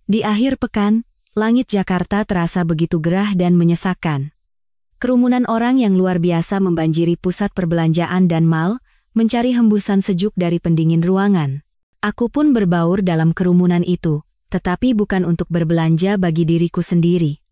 Di akhir pekan, langit Jakarta terasa begitu gerah dan menyesakkan. Kerumunan orang yang luar biasa membanjiri pusat perbelanjaan dan mal, mencari hembusan sejuk dari pendingin ruangan. Aku pun berbaur dalam kerumunan itu, tetapi bukan untuk berbelanja bagi diriku sendiri.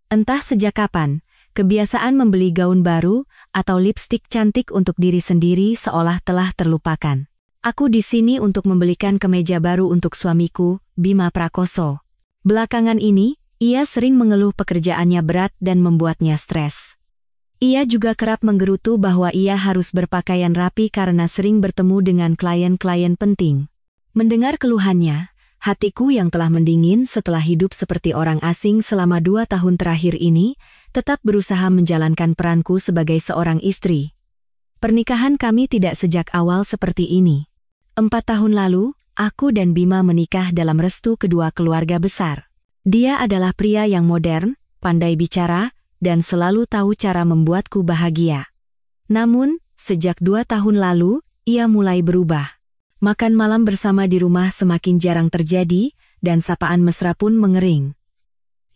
Entah sejak kapan, kebiasaan membeli gaun baru atau lipstik cantik untuk diri sendiri seolah telah terlupakan. Aku di sini untuk membelikan kemeja baru untuk suamiku, Bima Prakoso. Belakangan ini, ia sering mengeluh pekerjaannya berat dan membuatnya stres. Ia juga kerap menggerutu bahwa ia harus berpakaian rapi karena sering bertemu dengan klien-klien penting. Mendengar keluhannya, hatiku yang telah mendingin setelah hidup seperti orang asing selama 2 tahun terakhir ini, tetap berusaha menjalankan peranku sebagai seorang istri. Pernikahan kami tidak sejak awal seperti ini. 4 tahun lalu, aku dan Bima menikah dalam restu kedua keluarga besar. Dia adalah pria yang modern, pandai bicara, dan selalu tahu cara membuatku bahagia. Namun, sejak 2 tahun lalu, ia mulai berubah. Makan malam bersama di rumah semakin jarang terjadi, dan sapaan mesra pun mengering.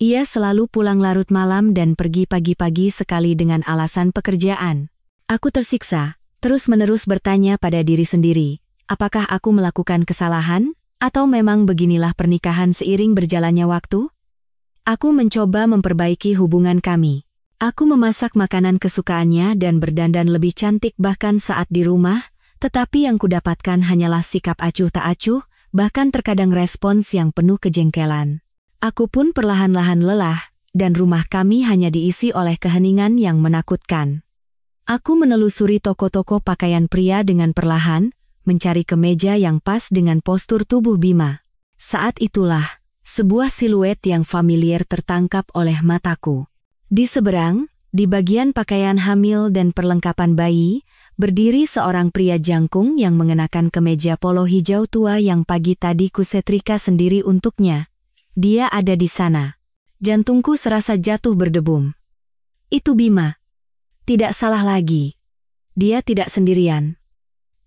Ia selalu pulang larut malam dan pergi pagi-pagi sekali dengan alasan pekerjaan. Aku tersiksa, terus-menerus bertanya pada diri sendiri, apakah aku melakukan kesalahan? Atau memang beginilah pernikahan seiring berjalannya waktu? Aku mencoba memperbaiki hubungan kami. Aku memasak makanan kesukaannya dan berdandan lebih cantik bahkan saat di rumah, tetapi yang kudapatkan hanyalah sikap acuh tak acuh, bahkan terkadang respons yang penuh kejengkelan. Aku pun perlahan-lahan lelah, dan rumah kami hanya diisi oleh keheningan yang menakutkan. Aku menelusuri toko-toko pakaian pria dengan perlahan, mencari kemeja yang pas dengan postur tubuh Bima. Saat itulah, sebuah siluet yang familiar tertangkap oleh mataku. Di seberang, di bagian pakaian hamil dan perlengkapan bayi, berdiri seorang pria jangkung yang mengenakan kemeja polo hijau tua yang pagi tadi kusetrika sendiri untuknya. Dia ada di sana. Jantungku serasa jatuh berdebum. Itu Bima. Tidak salah lagi. Dia tidak sendirian.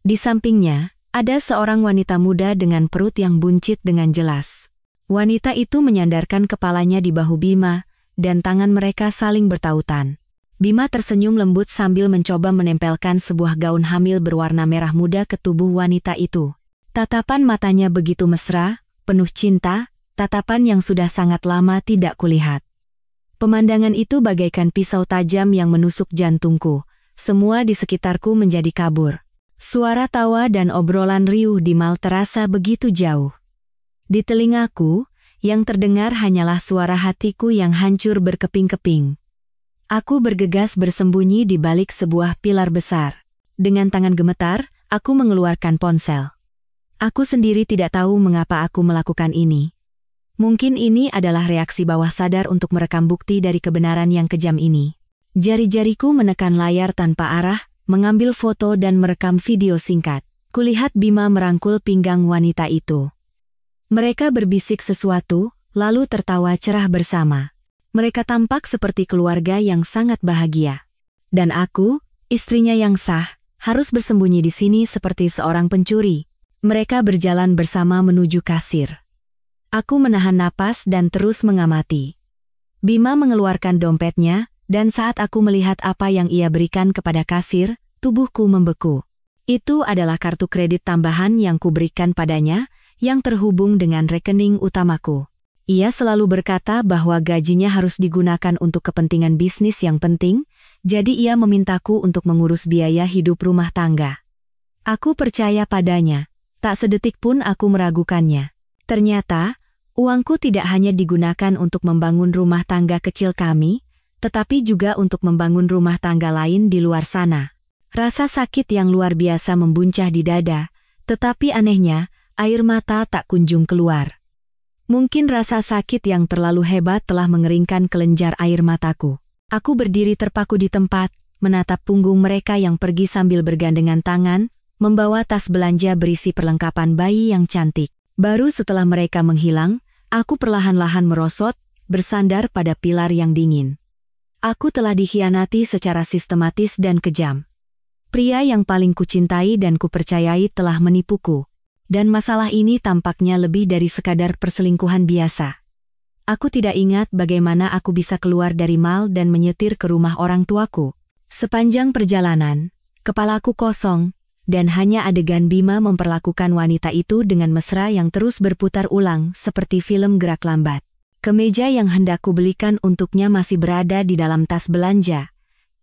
Di sampingnya, ada seorang wanita muda dengan perut yang buncit dengan jelas. Wanita itu menyandarkan kepalanya di bahu Bima, dan tangan mereka saling bertautan. Bima tersenyum lembut sambil mencoba menempelkan sebuah gaun hamil berwarna merah muda ke tubuh wanita itu. Tatapan matanya begitu mesra, penuh cinta, tatapan yang sudah sangat lama tidak kulihat. Pemandangan itu bagaikan pisau tajam yang menusuk jantungku. Semua di sekitarku menjadi kabur. Suara tawa dan obrolan riuh di mal terasa begitu jauh. Di telingaku, yang terdengar hanyalah suara hatiku yang hancur berkeping-keping. Aku bergegas bersembunyi di balik sebuah pilar besar. Dengan tangan gemetar, aku mengeluarkan ponsel. Aku sendiri tidak tahu mengapa aku melakukan ini. Mungkin ini adalah reaksi bawah sadar untuk merekam bukti dari kebenaran yang kejam ini. Jari-jariku menekan layar tanpa arah, mengambil foto dan merekam video singkat. Kulihat Bima merangkul pinggang wanita itu. Mereka berbisik sesuatu, lalu tertawa cerah bersama. Mereka tampak seperti keluarga yang sangat bahagia. Dan aku, istrinya yang sah, harus bersembunyi di sini seperti seorang pencuri. Mereka berjalan bersama menuju kasir. Aku menahan napas dan terus mengamati. Bima mengeluarkan dompetnya, dan saat aku melihat apa yang ia berikan kepada kasir, tubuhku membeku. Itu adalah kartu kredit tambahan yang kuberikan padanya, yang terhubung dengan rekening utamaku. Ia selalu berkata bahwa gajinya harus digunakan untuk kepentingan bisnis yang penting, jadi ia memintaku untuk mengurus biaya hidup rumah tangga. Aku percaya padanya, tak sedetik pun aku meragukannya. Ternyata, uangku tidak hanya digunakan untuk membangun rumah tangga kecil kami, tetapi juga untuk membangun rumah tangga lain di luar sana. Rasa sakit yang luar biasa membuncah di dada, tetapi anehnya, air mata tak kunjung keluar. Mungkin rasa sakit yang terlalu hebat telah mengeringkan kelenjar air mataku. Aku berdiri terpaku di tempat, menatap punggung mereka yang pergi sambil bergandengan tangan, membawa tas belanja berisi perlengkapan bayi yang cantik. Baru setelah mereka menghilang, aku perlahan-lahan merosot, bersandar pada pilar yang dingin. Aku telah dikhianati secara sistematis dan kejam. Pria yang paling kucintai dan kupercayai telah menipuku. Dan masalah ini tampaknya lebih dari sekadar perselingkuhan biasa. Aku tidak ingat bagaimana aku bisa keluar dari mal dan menyetir ke rumah orang tuaku. Sepanjang perjalanan, kepalaku kosong, dan hanya adegan Bima memperlakukan wanita itu dengan mesra yang terus berputar ulang seperti film gerak lambat. Kemeja yang hendak kubelikan untuknya masih berada di dalam tas belanja.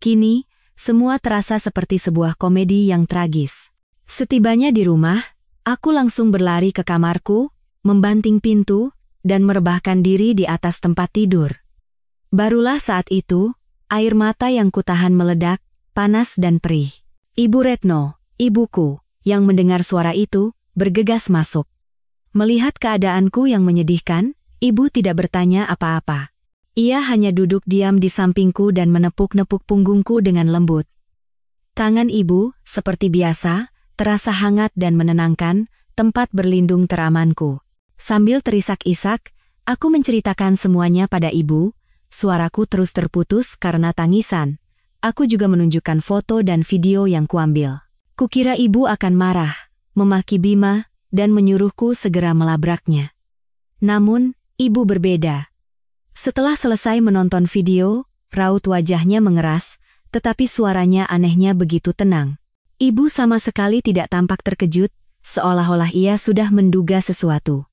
Kini, semua terasa seperti sebuah komedi yang tragis. Setibanya di rumah, aku langsung berlari ke kamarku, membanting pintu, dan merebahkan diri di atas tempat tidur. Barulah saat itu, air mata yang kutahan meledak, panas dan perih. Ibu Retno, ibuku, yang mendengar suara itu, bergegas masuk. Melihat keadaanku yang menyedihkan, ibu tidak bertanya apa-apa. Ia hanya duduk diam di sampingku dan menepuk-nepuk punggungku dengan lembut. Tangan ibu, seperti biasa, terasa hangat dan menenangkan, tempat berlindung teramanku. Sambil terisak-isak, aku menceritakan semuanya pada ibu. Suaraku terus terputus karena tangisan. Aku juga menunjukkan foto dan video yang kuambil. Kukira ibu akan marah, memaki Bima, dan menyuruhku segera melabraknya. Namun, ibu berbeda. Setelah selesai menonton video, raut wajahnya mengeras, tetapi suaranya anehnya begitu tenang. Ibu sama sekali tidak tampak terkejut, seolah-olah ia sudah menduga sesuatu.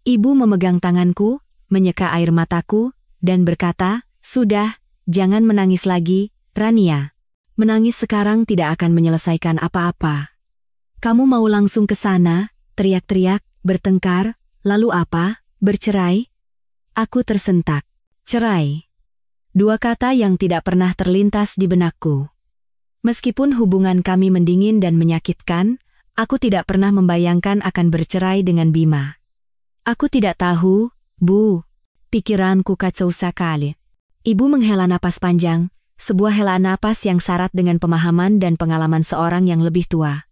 Ibu memegang tanganku, menyeka air mataku, dan berkata, "Sudah, jangan menangis lagi, Rania. Menangis sekarang tidak akan menyelesaikan apa-apa. Kamu mau langsung ke sana, teriak-teriak, bertengkar, lalu apa, bercerai?" Aku tersentak. Cerai. Dua kata yang tidak pernah terlintas di benakku. Meskipun hubungan kami mendingin dan menyakitkan, aku tidak pernah membayangkan akan bercerai dengan Bima. Aku tidak tahu, Bu. Pikiranku kacau sekali. Ibu menghela napas panjang, sebuah hela napas yang syarat dengan pemahaman dan pengalaman seorang yang lebih tua.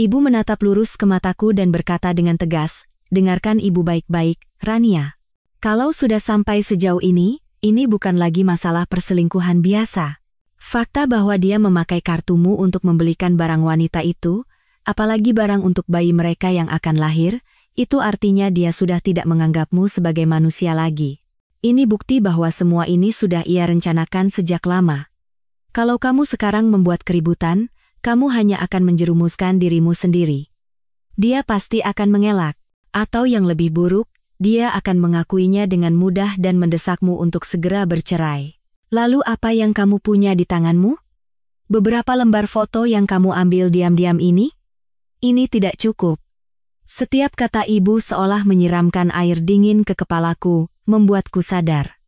Ibu menatap lurus ke mataku dan berkata dengan tegas, "Dengarkan ibu baik-baik, Rania. Kalau sudah sampai sejauh ini bukan lagi masalah perselingkuhan biasa. Fakta bahwa dia memakai kartumu untuk membelikan barang wanita itu, apalagi barang untuk bayi mereka yang akan lahir, itu artinya dia sudah tidak menganggapmu sebagai manusia lagi. Ini bukti bahwa semua ini sudah ia rencanakan sejak lama. Kalau kamu sekarang membuat keributan, kamu hanya akan menjerumuskan dirimu sendiri. Dia pasti akan mengelak, atau yang lebih buruk, dia akan mengakuinya dengan mudah dan mendesakmu untuk segera bercerai. Lalu apa yang kamu punya di tanganmu? Beberapa lembar foto yang kamu ambil diam-diam ini? Ini tidak cukup." Setiap kata ibu seolah menyiramkan air dingin ke kepalaku, membuatku sadar.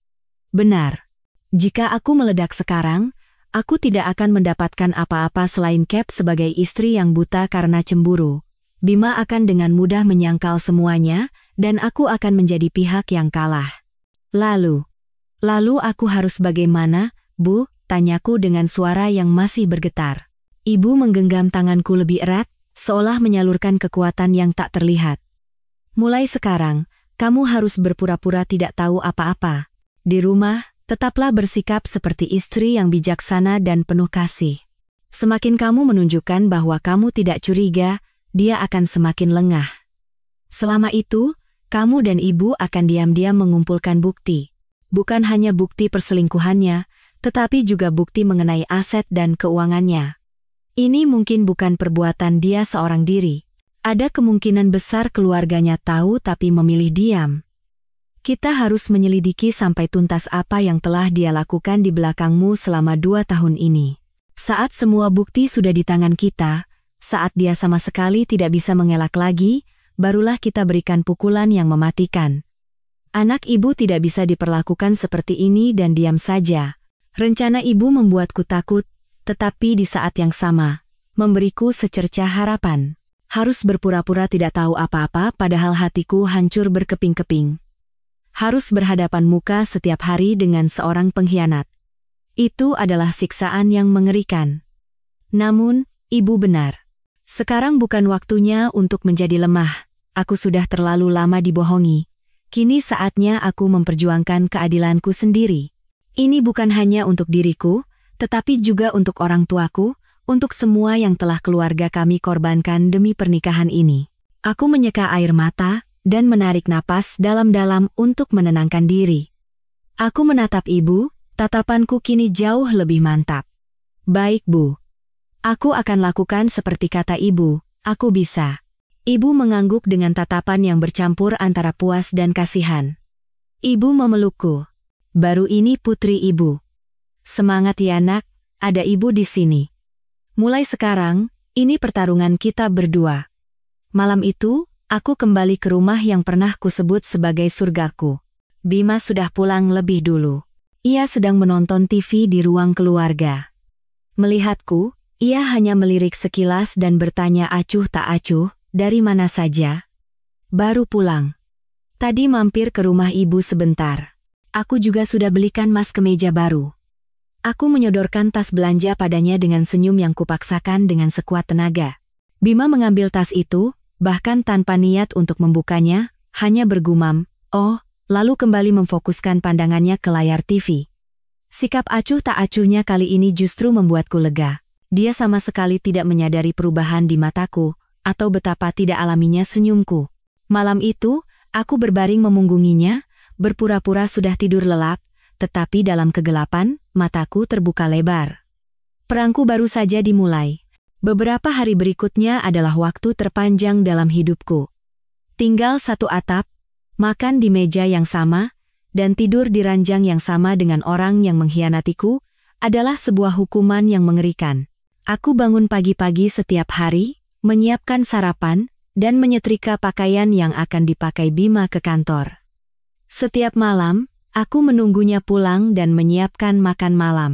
Benar. Jika aku meledak sekarang, aku tidak akan mendapatkan apa-apa selain Cap sebagai istri yang buta karena cemburu. Bima akan dengan mudah menyangkal semuanya, dan aku akan menjadi pihak yang kalah. Lalu aku harus bagaimana, Bu? Tanyaku dengan suara yang masih bergetar. Ibu menggenggam tanganku lebih erat, seolah menyalurkan kekuatan yang tak terlihat. "Mulai sekarang, kamu harus berpura-pura tidak tahu apa-apa. Di rumah, tetaplah bersikap seperti istri yang bijaksana dan penuh kasih. Semakin kamu menunjukkan bahwa kamu tidak curiga, dia akan semakin lengah. Selama itu, kamu dan ibu akan diam-diam mengumpulkan bukti. Bukan hanya bukti perselingkuhannya, tetapi juga bukti mengenai aset dan keuangannya. Ini mungkin bukan perbuatan dia seorang diri. Ada kemungkinan besar keluarganya tahu tapi memilih diam. Kita harus menyelidiki sampai tuntas apa yang telah dia lakukan di belakangmu selama 2 tahun ini. Saat semua bukti sudah di tangan kita, saat dia sama sekali tidak bisa mengelak lagi, barulah kita berikan pukulan yang mematikan. Anak ibu tidak bisa diperlakukan seperti ini dan diam saja. Rencana ibu membuatku takut, tetapi di saat yang sama, memberiku secercah harapan. Harus berpura-pura tidak tahu apa-apa padahal hatiku hancur berkeping-keping. Harus berhadapan muka setiap hari dengan seorang pengkhianat. Itu adalah siksaan yang mengerikan. Namun, ibu benar. Sekarang bukan waktunya untuk menjadi lemah. Aku sudah terlalu lama dibohongi. Kini saatnya aku memperjuangkan keadilanku sendiri. Ini bukan hanya untuk diriku, tetapi juga untuk orang tuaku, untuk semua yang telah keluarga kami korbankan demi pernikahan ini. Aku menyeka air mata dan menarik napas dalam-dalam untuk menenangkan diri. Aku menatap ibu, tatapanku kini jauh lebih mantap. Baik, Bu. Aku akan lakukan seperti kata ibu, aku bisa. Ibu mengangguk dengan tatapan yang bercampur antara puas dan kasihan. Ibu memelukku. Baru ini putri ibu. Semangat ya nak, ada ibu di sini. Mulai sekarang, ini pertarungan kita berdua. Malam itu, aku kembali ke rumah yang pernah kusebut sebagai surgaku. Bima sudah pulang lebih dulu. Ia sedang menonton TV di ruang keluarga. Melihatku, ia hanya melirik sekilas dan bertanya acuh tak acuh, dari mana saja? Baru pulang. Tadi mampir ke rumah ibu sebentar. Aku juga sudah belikan mas kemeja baru. Aku menyodorkan tas belanja padanya dengan senyum yang kupaksakan dengan sekuat tenaga. Bima mengambil tas itu, bahkan tanpa niat untuk membukanya, hanya bergumam, "Oh," lalu kembali memfokuskan pandangannya ke layar TV. Sikap acuh tak acuhnya kali ini justru membuatku lega. Dia sama sekali tidak menyadari perubahan di mataku, atau betapa tidak alaminya senyumku. Malam itu, aku berbaring memunggunginya, berpura-pura sudah tidur lelap, tetapi dalam kegelapan, mataku terbuka lebar. Perangku baru saja dimulai. Beberapa hari berikutnya adalah waktu terpanjang dalam hidupku. Tinggal satu atap, makan di meja yang sama, dan tidur di ranjang yang sama dengan orang yang mengkhianatiku, adalah sebuah hukuman yang mengerikan. Aku bangun pagi-pagi setiap hari, menyiapkan sarapan, dan menyetrika pakaian yang akan dipakai Bima ke kantor. Setiap malam, aku menunggunya pulang dan menyiapkan makan malam.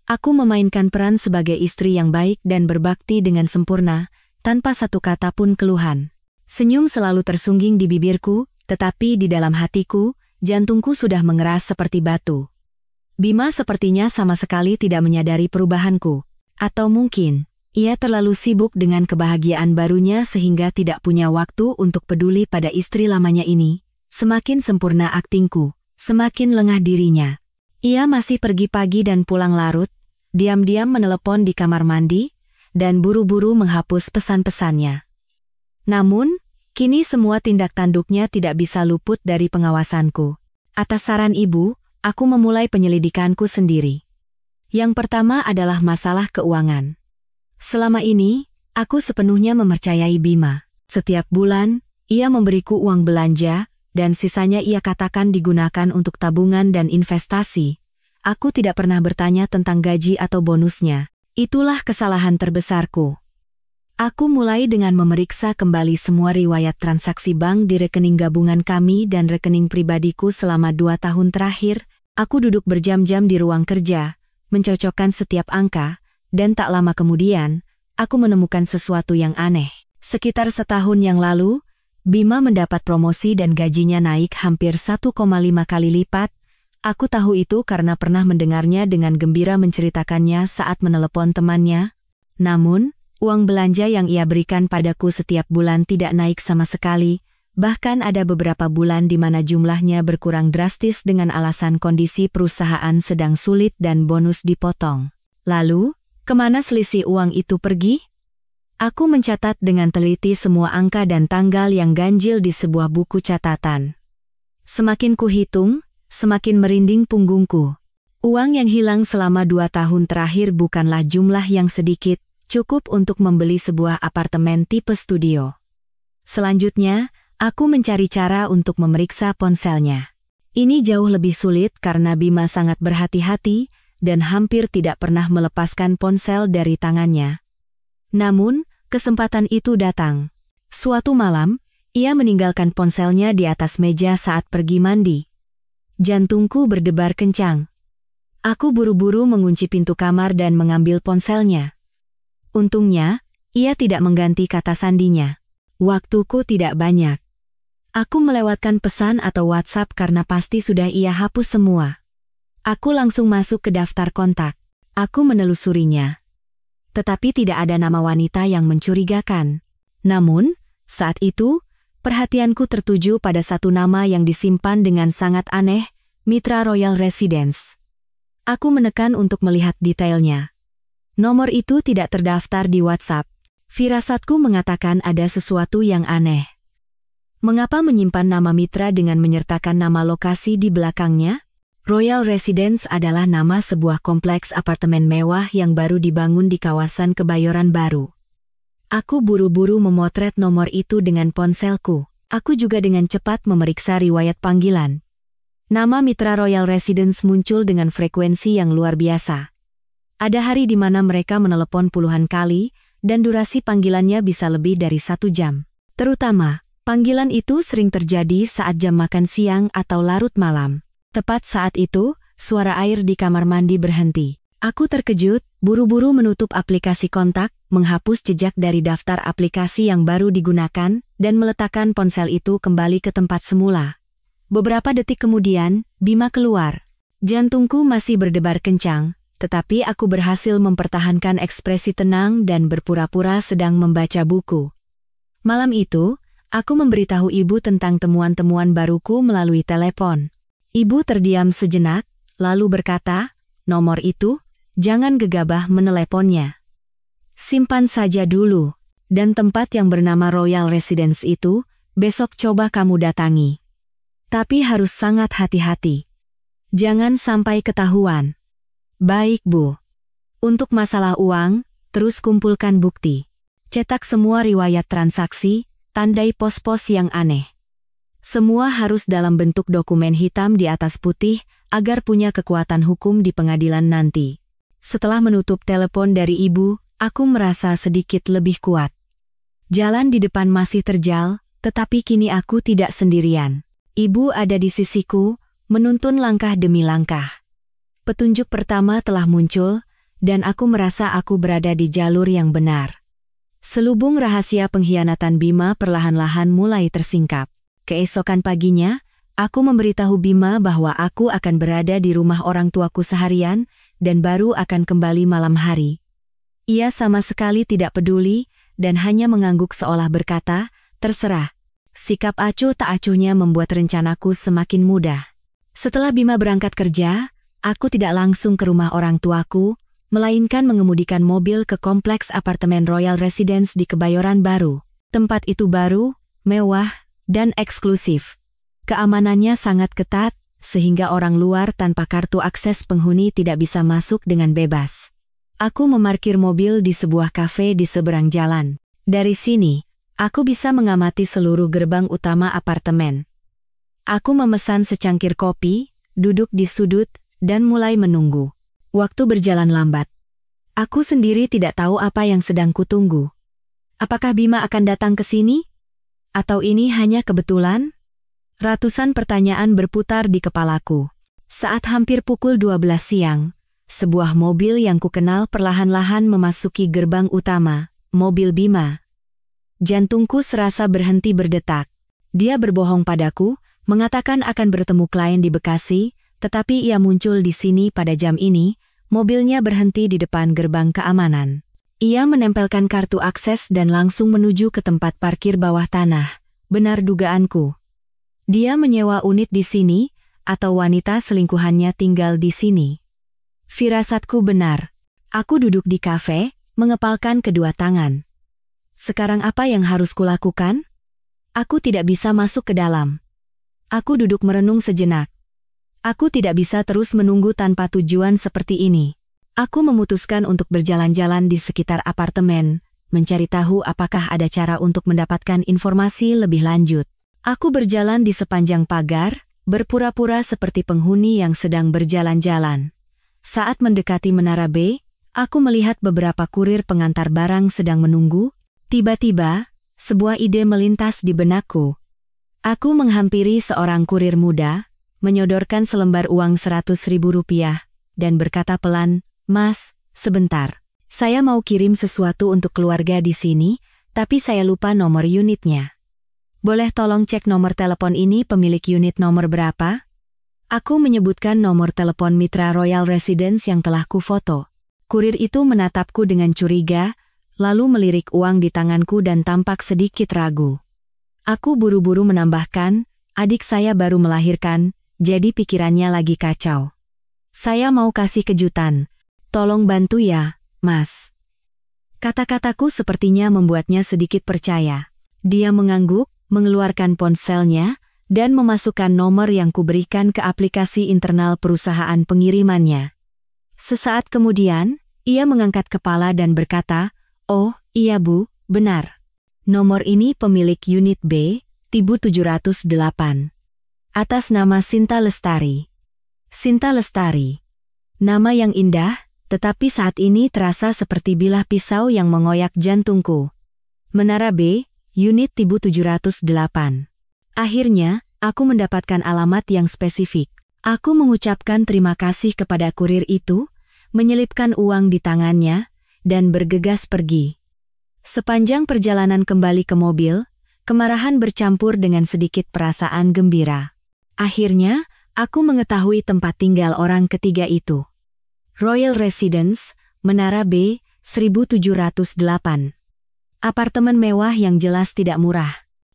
Aku memainkan peran sebagai istri yang baik dan berbakti dengan sempurna, tanpa satu kata pun keluhan. Senyum selalu tersungging di bibirku, tetapi di dalam hatiku, jantungku sudah mengeras seperti batu. Bima sepertinya sama sekali tidak menyadari perubahanku. Atau mungkin, ia terlalu sibuk dengan kebahagiaan barunya sehingga tidak punya waktu untuk peduli pada istri lamanya ini. Semakin sempurna aktingku, semakin lengah dirinya. Ia masih pergi pagi dan pulang larut, diam-diam menelepon di kamar mandi, dan buru-buru menghapus pesan-pesannya. Namun, kini semua tindak tanduknya tidak bisa luput dari pengawasanku. Atas saran ibu, aku memulai penyelidikanku sendiri. Yang pertama adalah masalah keuangan. Selama ini, aku sepenuhnya mempercayai Bima. Setiap bulan, ia memberiku uang belanja, dan sisanya ia katakan digunakan untuk tabungan dan investasi. Aku tidak pernah bertanya tentang gaji atau bonusnya. Itulah kesalahan terbesarku. Aku mulai dengan memeriksa kembali semua riwayat transaksi bank di rekening gabungan kami dan rekening pribadiku selama 2 tahun terakhir. Aku duduk berjam-jam di ruang kerja, mencocokkan setiap angka, dan tak lama kemudian, aku menemukan sesuatu yang aneh. Sekitar setahun yang lalu, Bima mendapat promosi dan gajinya naik hampir 1,5 kali lipat. Aku tahu itu karena pernah mendengarnya dengan gembira menceritakannya saat menelepon temannya. Namun, uang belanja yang ia berikan padaku setiap bulan tidak naik sama sekali, bahkan ada beberapa bulan di mana jumlahnya berkurang drastis dengan alasan kondisi perusahaan sedang sulit dan bonus dipotong. Lalu, kemana selisih uang itu pergi? Aku mencatat dengan teliti semua angka dan tanggal yang ganjil di sebuah buku catatan. Semakin kuhitung, semakin merinding punggungku. Uang yang hilang selama 2 tahun terakhir bukanlah jumlah yang sedikit, cukup untuk membeli sebuah apartemen tipe studio. Selanjutnya, aku mencari cara untuk memeriksa ponselnya. Ini jauh lebih sulit karena Bima sangat berhati-hati dan hampir tidak pernah melepaskan ponsel dari tangannya. Namun, kesempatan itu datang. Suatu malam, ia meninggalkan ponselnya di atas meja saat pergi mandi. Jantungku berdebar kencang. Aku buru-buru mengunci pintu kamar dan mengambil ponselnya. Untungnya, ia tidak mengganti kata sandinya. Waktuku tidak banyak. Aku melewatkan pesan atau WhatsApp karena pasti sudah ia hapus semua. Aku langsung masuk ke daftar kontak. Aku menelusurinya. Tetapi tidak ada nama wanita yang mencurigakan. Namun, saat itu, perhatianku tertuju pada satu nama yang disimpan dengan sangat aneh, Mitra Royal Residence. Aku menekan untuk melihat detailnya. Nomor itu tidak terdaftar di WhatsApp. Firasatku mengatakan ada sesuatu yang aneh. Mengapa menyimpan nama mitra dengan menyertakan nama lokasi di belakangnya? Royal Residence adalah nama sebuah kompleks apartemen mewah yang baru dibangun di kawasan Kebayoran Baru. Aku buru-buru memotret nomor itu dengan ponselku. Aku juga dengan cepat memeriksa riwayat panggilan. Nama mitra Royal Residence muncul dengan frekuensi yang luar biasa. Ada hari di mana mereka menelepon puluhan kali, dan durasi panggilannya bisa lebih dari 1 jam. Terutama, panggilan itu sering terjadi saat jam makan siang atau larut malam. Tepat saat itu, suara air di kamar mandi berhenti. Aku terkejut, buru-buru menutup aplikasi kontak, menghapus jejak dari daftar aplikasi yang baru digunakan, dan meletakkan ponsel itu kembali ke tempat semula. Beberapa detik kemudian, Bima keluar. Jantungku masih berdebar kencang, tetapi aku berhasil mempertahankan ekspresi tenang dan berpura-pura sedang membaca buku. Malam itu, aku memberitahu ibu tentang temuan-temuan baruku melalui telepon. Ibu terdiam sejenak, lalu berkata, "Nomor itu, jangan gegabah meneleponnya. Simpan saja dulu, dan tempat yang bernama Royal Residence itu, besok coba kamu datangi. Tapi harus sangat hati-hati. Jangan sampai ketahuan." "Baik, Bu. Untuk masalah uang, terus kumpulkan bukti. Cetak semua riwayat transaksi, tandai pos-pos yang aneh. Semua harus dalam bentuk dokumen hitam di atas putih, agar punya kekuatan hukum di pengadilan nanti." Setelah menutup telepon dari ibu, aku merasa sedikit lebih kuat. Jalan di depan masih terjal, tetapi kini aku tidak sendirian. Ibu ada di sisiku, menuntun langkah demi langkah. Petunjuk pertama telah muncul, dan aku merasa aku berada di jalur yang benar. Selubung rahasia pengkhianatan Bima perlahan-lahan mulai tersingkap. Keesokan paginya, aku memberitahu Bima bahwa aku akan berada di rumah orang tuaku seharian, dan baru akan kembali malam hari. Ia sama sekali tidak peduli, dan hanya mengangguk seolah berkata, "Terserah." Sikap acuh tak acuhnya membuat rencanaku semakin mudah. Setelah Bima berangkat kerja, aku tidak langsung ke rumah orang tuaku, melainkan mengemudikan mobil ke kompleks apartemen Royal Residence di Kebayoran Baru. Tempat itu baru, mewah, dan eksklusif. Keamanannya sangat ketat, sehingga orang luar tanpa kartu akses penghuni tidak bisa masuk dengan bebas. Aku memarkir mobil di sebuah kafe di seberang jalan. Dari sini, aku bisa mengamati seluruh gerbang utama apartemen. Aku memesan secangkir kopi, duduk di sudut, dan mulai menunggu. Waktu berjalan lambat. Aku sendiri tidak tahu apa yang sedang kutunggu. Apakah Bima akan datang ke sini? Atau ini hanya kebetulan? Ratusan pertanyaan berputar di kepalaku. Saat hampir pukul 12 siang, sebuah mobil yang kukenal perlahan-lahan memasuki gerbang utama, mobil Bima. Jantungku serasa berhenti berdetak. Dia berbohong padaku, mengatakan akan bertemu klien di Bekasi, tetapi ia muncul di sini pada jam ini, mobilnya berhenti di depan gerbang keamanan. Ia menempelkan kartu akses dan langsung menuju ke tempat parkir bawah tanah. Benar dugaanku. Dia menyewa unit di sini, atau wanita selingkuhannya tinggal di sini. Firasatku benar. Aku duduk di kafe, mengepalkan kedua tangan. Sekarang apa yang harus kulakukan? Aku tidak bisa masuk ke dalam. Aku duduk merenung sejenak. Aku tidak bisa terus menunggu tanpa tujuan seperti ini. Aku memutuskan untuk berjalan-jalan di sekitar apartemen, mencari tahu apakah ada cara untuk mendapatkan informasi lebih lanjut. Aku berjalan di sepanjang pagar, berpura-pura seperti penghuni yang sedang berjalan-jalan. Saat mendekati Menara B, aku melihat beberapa kurir pengantar barang sedang menunggu. Tiba-tiba, sebuah ide melintas di benakku. Aku menghampiri seorang kurir muda, menyodorkan selembar uang Rp100.000, dan berkata pelan, "Mas, sebentar. Saya mau kirim sesuatu untuk keluarga di sini, tapi saya lupa nomor unitnya. Boleh tolong cek nomor telepon ini pemilik unit nomor berapa?" Aku menyebutkan nomor telepon mitra Royal Residence yang telah kufoto. Kurir itu menatapku dengan curiga, lalu melirik uang di tanganku dan tampak sedikit ragu. Aku buru-buru menambahkan, adik saya baru melahirkan, jadi pikirannya lagi kacau. Saya mau kasih kejutan. Tolong bantu ya, Mas. Kata-kataku sepertinya membuatnya sedikit percaya. Dia mengangguk, mengeluarkan ponselnya, dan memasukkan nomor yang kuberikan ke aplikasi internal perusahaan pengirimannya. Sesaat kemudian, ia mengangkat kepala dan berkata, "Oh, iya Bu, benar. Nomor ini pemilik unit B, Tibu 708. Atas nama Sinta Lestari." Sinta Lestari. Nama yang indah, tetapi saat ini terasa seperti bilah pisau yang mengoyak jantungku. Menara B, unit Tibu 708. Akhirnya, aku mendapatkan alamat yang spesifik. Aku mengucapkan terima kasih kepada kurir itu, menyelipkan uang di tangannya, dan bergegas pergi. Sepanjang perjalanan kembali ke mobil, kemarahan bercampur dengan sedikit perasaan gembira. Akhirnya, aku mengetahui tempat tinggal orang ketiga itu. Royal Residence, Menara B, 1708. Apartemen mewah yang jelas tidak murah.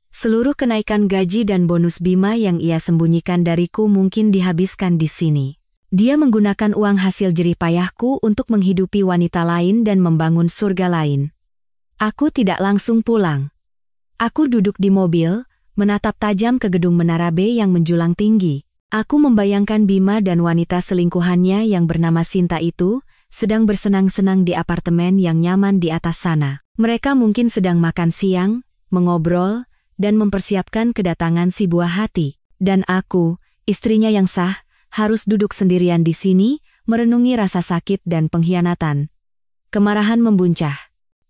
Seluruh kenaikan gaji dan bonus bima yang ia sembunyikan dariku mungkin dihabiskan di sini. Dia menggunakan uang hasil jerih payahku untuk menghidupi wanita lain dan membangun surga lain. Aku tidak langsung pulang. Aku duduk di mobil, menatap tajam ke gedung Menara B yang menjulang tinggi. Aku membayangkan Bima dan wanita selingkuhannya yang bernama Sinta itu sedang bersenang-senang di apartemen yang nyaman di atas sana. Mereka mungkin sedang makan siang, mengobrol, dan mempersiapkan kedatangan si buah hati. Dan aku, istrinya yang sah, harus duduk sendirian di sini, merenungi rasa sakit dan pengkhianatan. Kemarahan membuncah.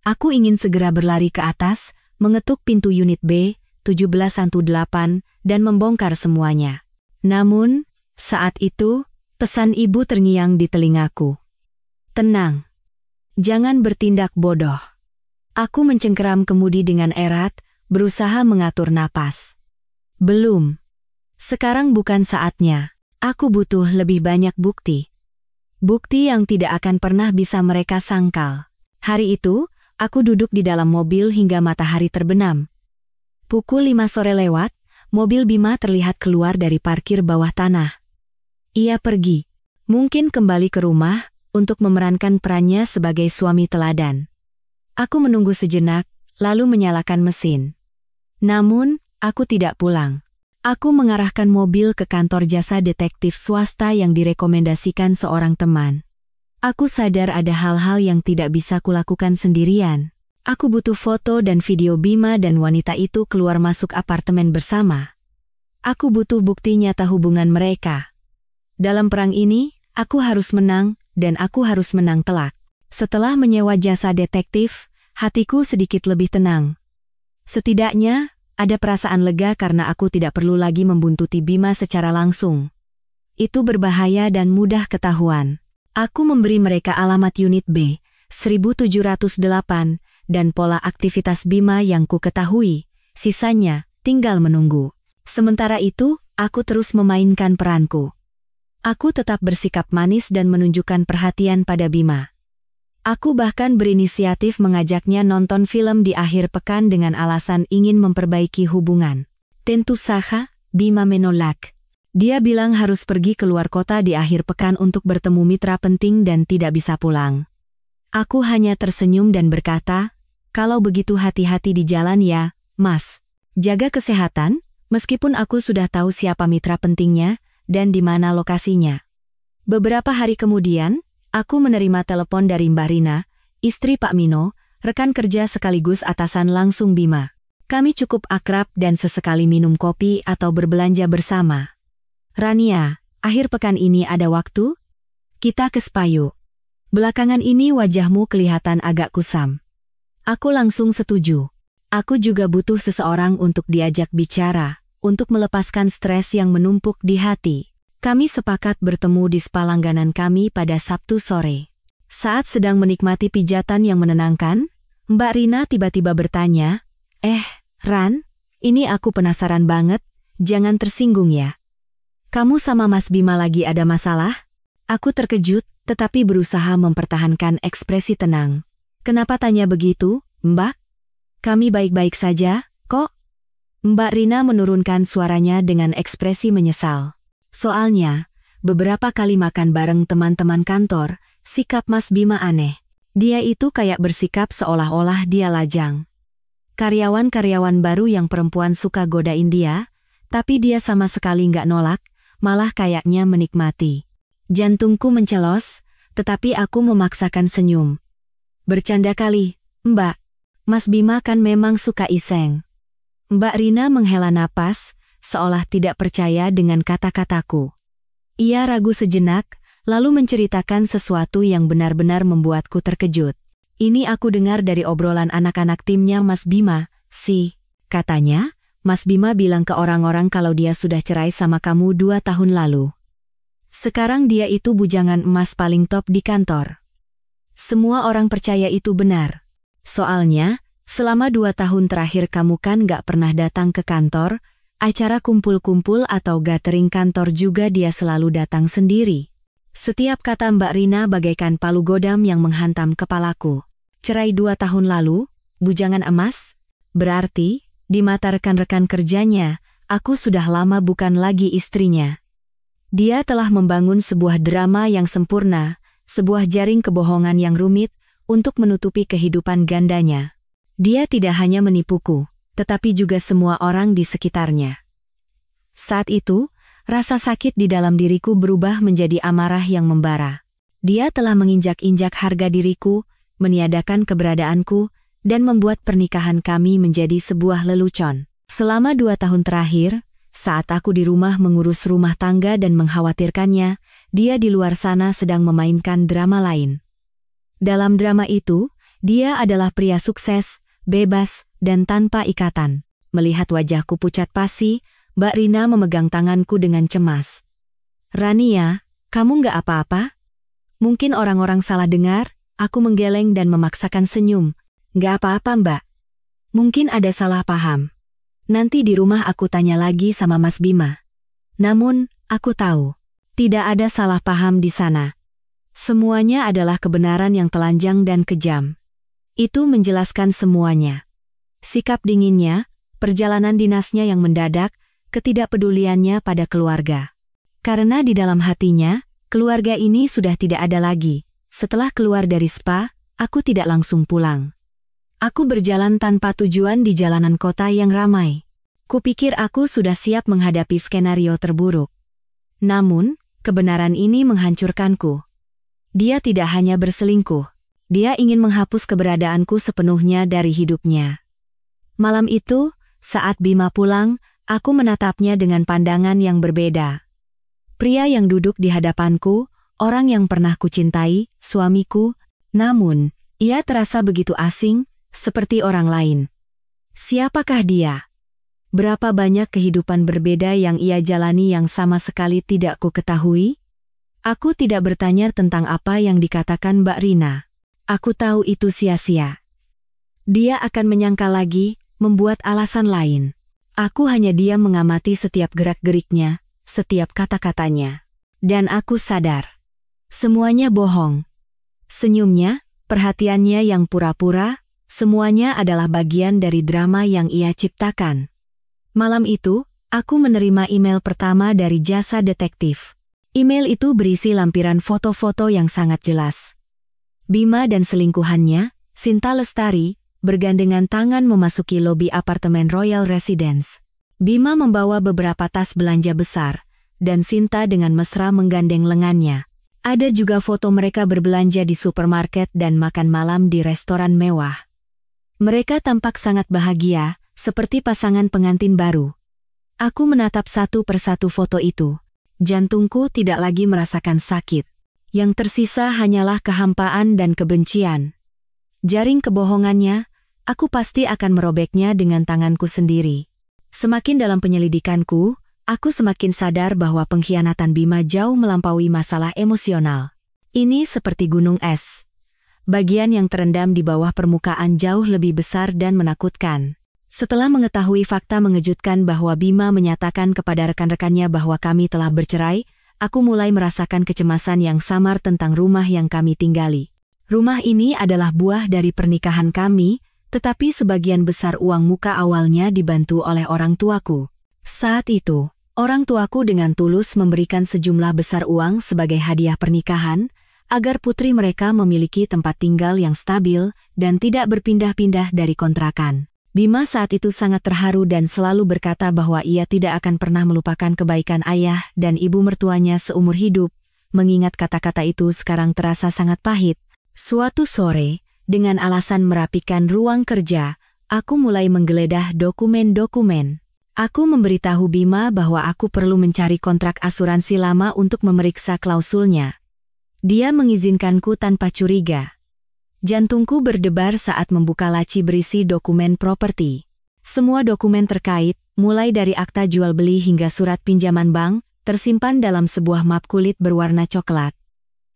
Aku ingin segera berlari ke atas, mengetuk pintu unit B, 1718, dan membongkar semuanya. Namun, saat itu, pesan ibu terngiang di telingaku. Tenang. Jangan bertindak bodoh. Aku mencengkeram kemudi dengan erat, berusaha mengatur napas. Belum. Sekarang bukan saatnya. Aku butuh lebih banyak bukti. Bukti yang tidak akan pernah bisa mereka sangkal. Hari itu, aku duduk di dalam mobil hingga matahari terbenam. Pukul 5 sore lewat, mobil Bima terlihat keluar dari parkir bawah tanah. Ia pergi. Mungkin kembali ke rumah untuk memerankan perannya sebagai suami teladan. Aku menunggu sejenak, lalu menyalakan mesin. Namun, aku tidak pulang. Aku mengarahkan mobil ke kantor jasa detektif swasta yang direkomendasikan seorang teman. Aku sadar ada hal-hal yang tidak bisa kulakukan sendirian. Aku butuh foto dan video Bima dan wanita itu keluar masuk apartemen bersama. Aku butuh bukti nyata hubungan mereka. Dalam perang ini, aku harus menang, dan aku harus menang telak. Setelah menyewa jasa detektif, hatiku sedikit lebih tenang. Setidaknya, ada perasaan lega karena aku tidak perlu lagi membuntuti Bima secara langsung. Itu berbahaya dan mudah ketahuan. Aku memberi mereka alamat unit B, 1708, dan pola aktivitas Bima yang ku ketahui. Sisanya, tinggal menunggu. Sementara itu, aku terus memainkan peranku. Aku tetap bersikap manis dan menunjukkan perhatian pada Bima. Aku bahkan berinisiatif mengajaknya nonton film di akhir pekan dengan alasan ingin memperbaiki hubungan. Tentu saja, Bima menolak. Dia bilang harus pergi keluar kota di akhir pekan untuk bertemu mitra penting dan tidak bisa pulang. Aku hanya tersenyum dan berkata, "Kalau begitu hati-hati di jalan ya, Mas. Jaga kesehatan, meskipun aku sudah tahu siapa mitra pentingnya dan di mana lokasinya." Beberapa hari kemudian, aku menerima telepon dari Mbak Rina, istri Pak Mino, rekan kerja sekaligus atasan langsung Bima. Kami cukup akrab dan sesekali minum kopi atau berbelanja bersama. "Rania, akhir pekan ini ada waktu? Kita ke Spayu. Belakangan ini wajahmu kelihatan agak kusam." Aku langsung setuju. Aku juga butuh seseorang untuk diajak bicara, untuk melepaskan stres yang menumpuk di hati. Kami sepakat bertemu di spa langganan kami pada Sabtu sore. Saat sedang menikmati pijatan yang menenangkan, Mbak Rina tiba-tiba bertanya, Ran, ini aku penasaran banget, jangan tersinggung ya. Kamu sama Mas Bima lagi ada masalah?" Aku terkejut, tetapi berusaha mempertahankan ekspresi tenang. "Kenapa tanya begitu, Mbak? Kami baik-baik saja, kok." Mbak Rina menurunkan suaranya dengan ekspresi menyesal. "Soalnya, beberapa kali makan bareng teman-teman kantor, sikap Mas Bima aneh. Dia itu kayak bersikap seolah-olah dia lajang. karyawan-karyawan baru yang perempuan suka godain dia, tapi dia sama sekali nggak nolak, malah kayaknya menikmati. Jantungku mencelos, tetapi aku memaksakan senyum. Bercanda kali, Mbak. Mas Bima kan memang suka iseng. Mbak Rina menghela napas, seolah tidak percaya dengan kata-kataku. Ia ragu sejenak, lalu menceritakan sesuatu yang benar-benar membuatku terkejut. Ini aku dengar dari obrolan anak-anak timnya Mas Bima, sih. Katanya, Mas Bima bilang ke orang-orang kalau dia sudah cerai sama kamu 2 tahun lalu. Sekarang dia itu bujangan emas paling top di kantor. Semua orang percaya itu benar. Soalnya, selama 2 tahun terakhir kamu kan gak pernah datang ke kantor, acara kumpul-kumpul atau gathering kantor juga dia selalu datang sendiri. Setiap kata Mbak Rina bagaikan palu godam yang menghantam kepalaku. Cerai 2 tahun lalu, bujangan emas? Berarti, di mata rekan-rekan kerjanya, aku sudah lama bukan lagi istrinya. Dia telah membangun sebuah drama yang sempurna, sebuah jaring kebohongan yang rumit, untuk menutupi kehidupan gandanya. Dia tidak hanya menipuku, tetapi juga semua orang di sekitarnya. Saat itu, rasa sakit di dalam diriku berubah menjadi amarah yang membara. Dia telah menginjak-injak harga diriku, meniadakan keberadaanku, dan membuat pernikahan kami menjadi sebuah lelucon. Selama 2 tahun terakhir, saat aku di rumah mengurus rumah tangga dan mengkhawatirkannya, dia di luar sana sedang memainkan drama lain. Dalam drama itu, dia adalah pria sukses, bebas, dan tanpa ikatan. Melihat wajahku pucat pasi, Mbak Rina memegang tanganku dengan cemas. Rania, kamu nggak apa-apa? Mungkin orang-orang salah dengar. Aku menggeleng dan memaksakan senyum. Nggak apa-apa, Mbak. Mungkin ada salah paham. Nanti di rumah aku tanya lagi sama Mas Bima. Namun, aku tahu, tidak ada salah paham di sana. Semuanya adalah kebenaran yang telanjang dan kejam. Itu menjelaskan semuanya. Sikap dinginnya, perjalanan dinasnya yang mendadak, ketidakpeduliannya pada keluarga. Karena di dalam hatinya, keluarga ini sudah tidak ada lagi. Setelah keluar dari spa, aku tidak langsung pulang. Aku berjalan tanpa tujuan di jalanan kota yang ramai. Kupikir aku sudah siap menghadapi skenario terburuk. Namun, kebenaran ini menghancurkanku. Dia tidak hanya berselingkuh. Dia ingin menghapus keberadaanku sepenuhnya dari hidupnya. Malam itu, saat Bima pulang, aku menatapnya dengan pandangan yang berbeda. Pria yang duduk di hadapanku, orang yang pernah kucintai, suamiku, namun, ia terasa begitu asing, seperti orang lain. Siapakah dia? Berapa banyak kehidupan berbeda yang ia jalani yang sama sekali tidak ku ketahui? Aku tidak bertanya tentang apa yang dikatakan Mbak Rina. Aku tahu itu sia-sia. Dia akan menyangka lagi, membuat alasan lain. Aku hanya diam mengamati setiap gerak-geriknya, setiap kata-katanya. Dan aku sadar. Semuanya bohong. Senyumnya, perhatiannya yang pura-pura, semuanya adalah bagian dari drama yang ia ciptakan. Malam itu, aku menerima email pertama dari jasa detektif. Email itu berisi lampiran foto-foto yang sangat jelas. Bima dan selingkuhannya, Sinta Lestari, bergandengan tangan memasuki lobi apartemen Royal Residence. Bima membawa beberapa tas belanja besar, dan Sinta dengan mesra menggandeng lengannya. Ada juga foto mereka berbelanja di supermarket dan makan malam di restoran mewah. Mereka tampak sangat bahagia, seperti pasangan pengantin baru. Aku menatap satu persatu foto itu. Jantungku tidak lagi merasakan sakit. Yang tersisa hanyalah kehampaan dan kebencian. Jaring kebohongannya, aku pasti akan merobeknya dengan tanganku sendiri. Semakin dalam penyelidikanku, aku semakin sadar bahwa pengkhianatan Bima jauh melampaui masalah emosional. Ini seperti gunung es. Bagian yang terendam di bawah permukaan jauh lebih besar dan menakutkan. Setelah mengetahui fakta mengejutkan bahwa Bima menyatakan kepada rekan-rekannya bahwa kami telah bercerai, aku mulai merasakan kecemasan yang samar tentang rumah yang kami tinggali. Rumah ini adalah buah dari pernikahan kami, tetapi sebagian besar uang muka awalnya dibantu oleh orang tuaku. Saat itu, orang tuaku dengan tulus memberikan sejumlah besar uang sebagai hadiah pernikahan, agar putri mereka memiliki tempat tinggal yang stabil dan tidak berpindah-pindah dari kontrakan. Bima saat itu sangat terharu dan selalu berkata bahwa ia tidak akan pernah melupakan kebaikan ayah dan ibu mertuanya seumur hidup. Mengingat kata-kata itu sekarang terasa sangat pahit. Suatu sore, dengan alasan merapikan ruang kerja, aku mulai menggeledah dokumen-dokumen. Aku memberitahu Bima bahwa aku perlu mencari kontrak asuransi lama untuk memeriksa klausulnya. Dia mengizinkanku tanpa curiga. Jantungku berdebar saat membuka laci berisi dokumen properti. Semua dokumen terkait, mulai dari akta jual beli hingga surat pinjaman bank, tersimpan dalam sebuah map kulit berwarna coklat.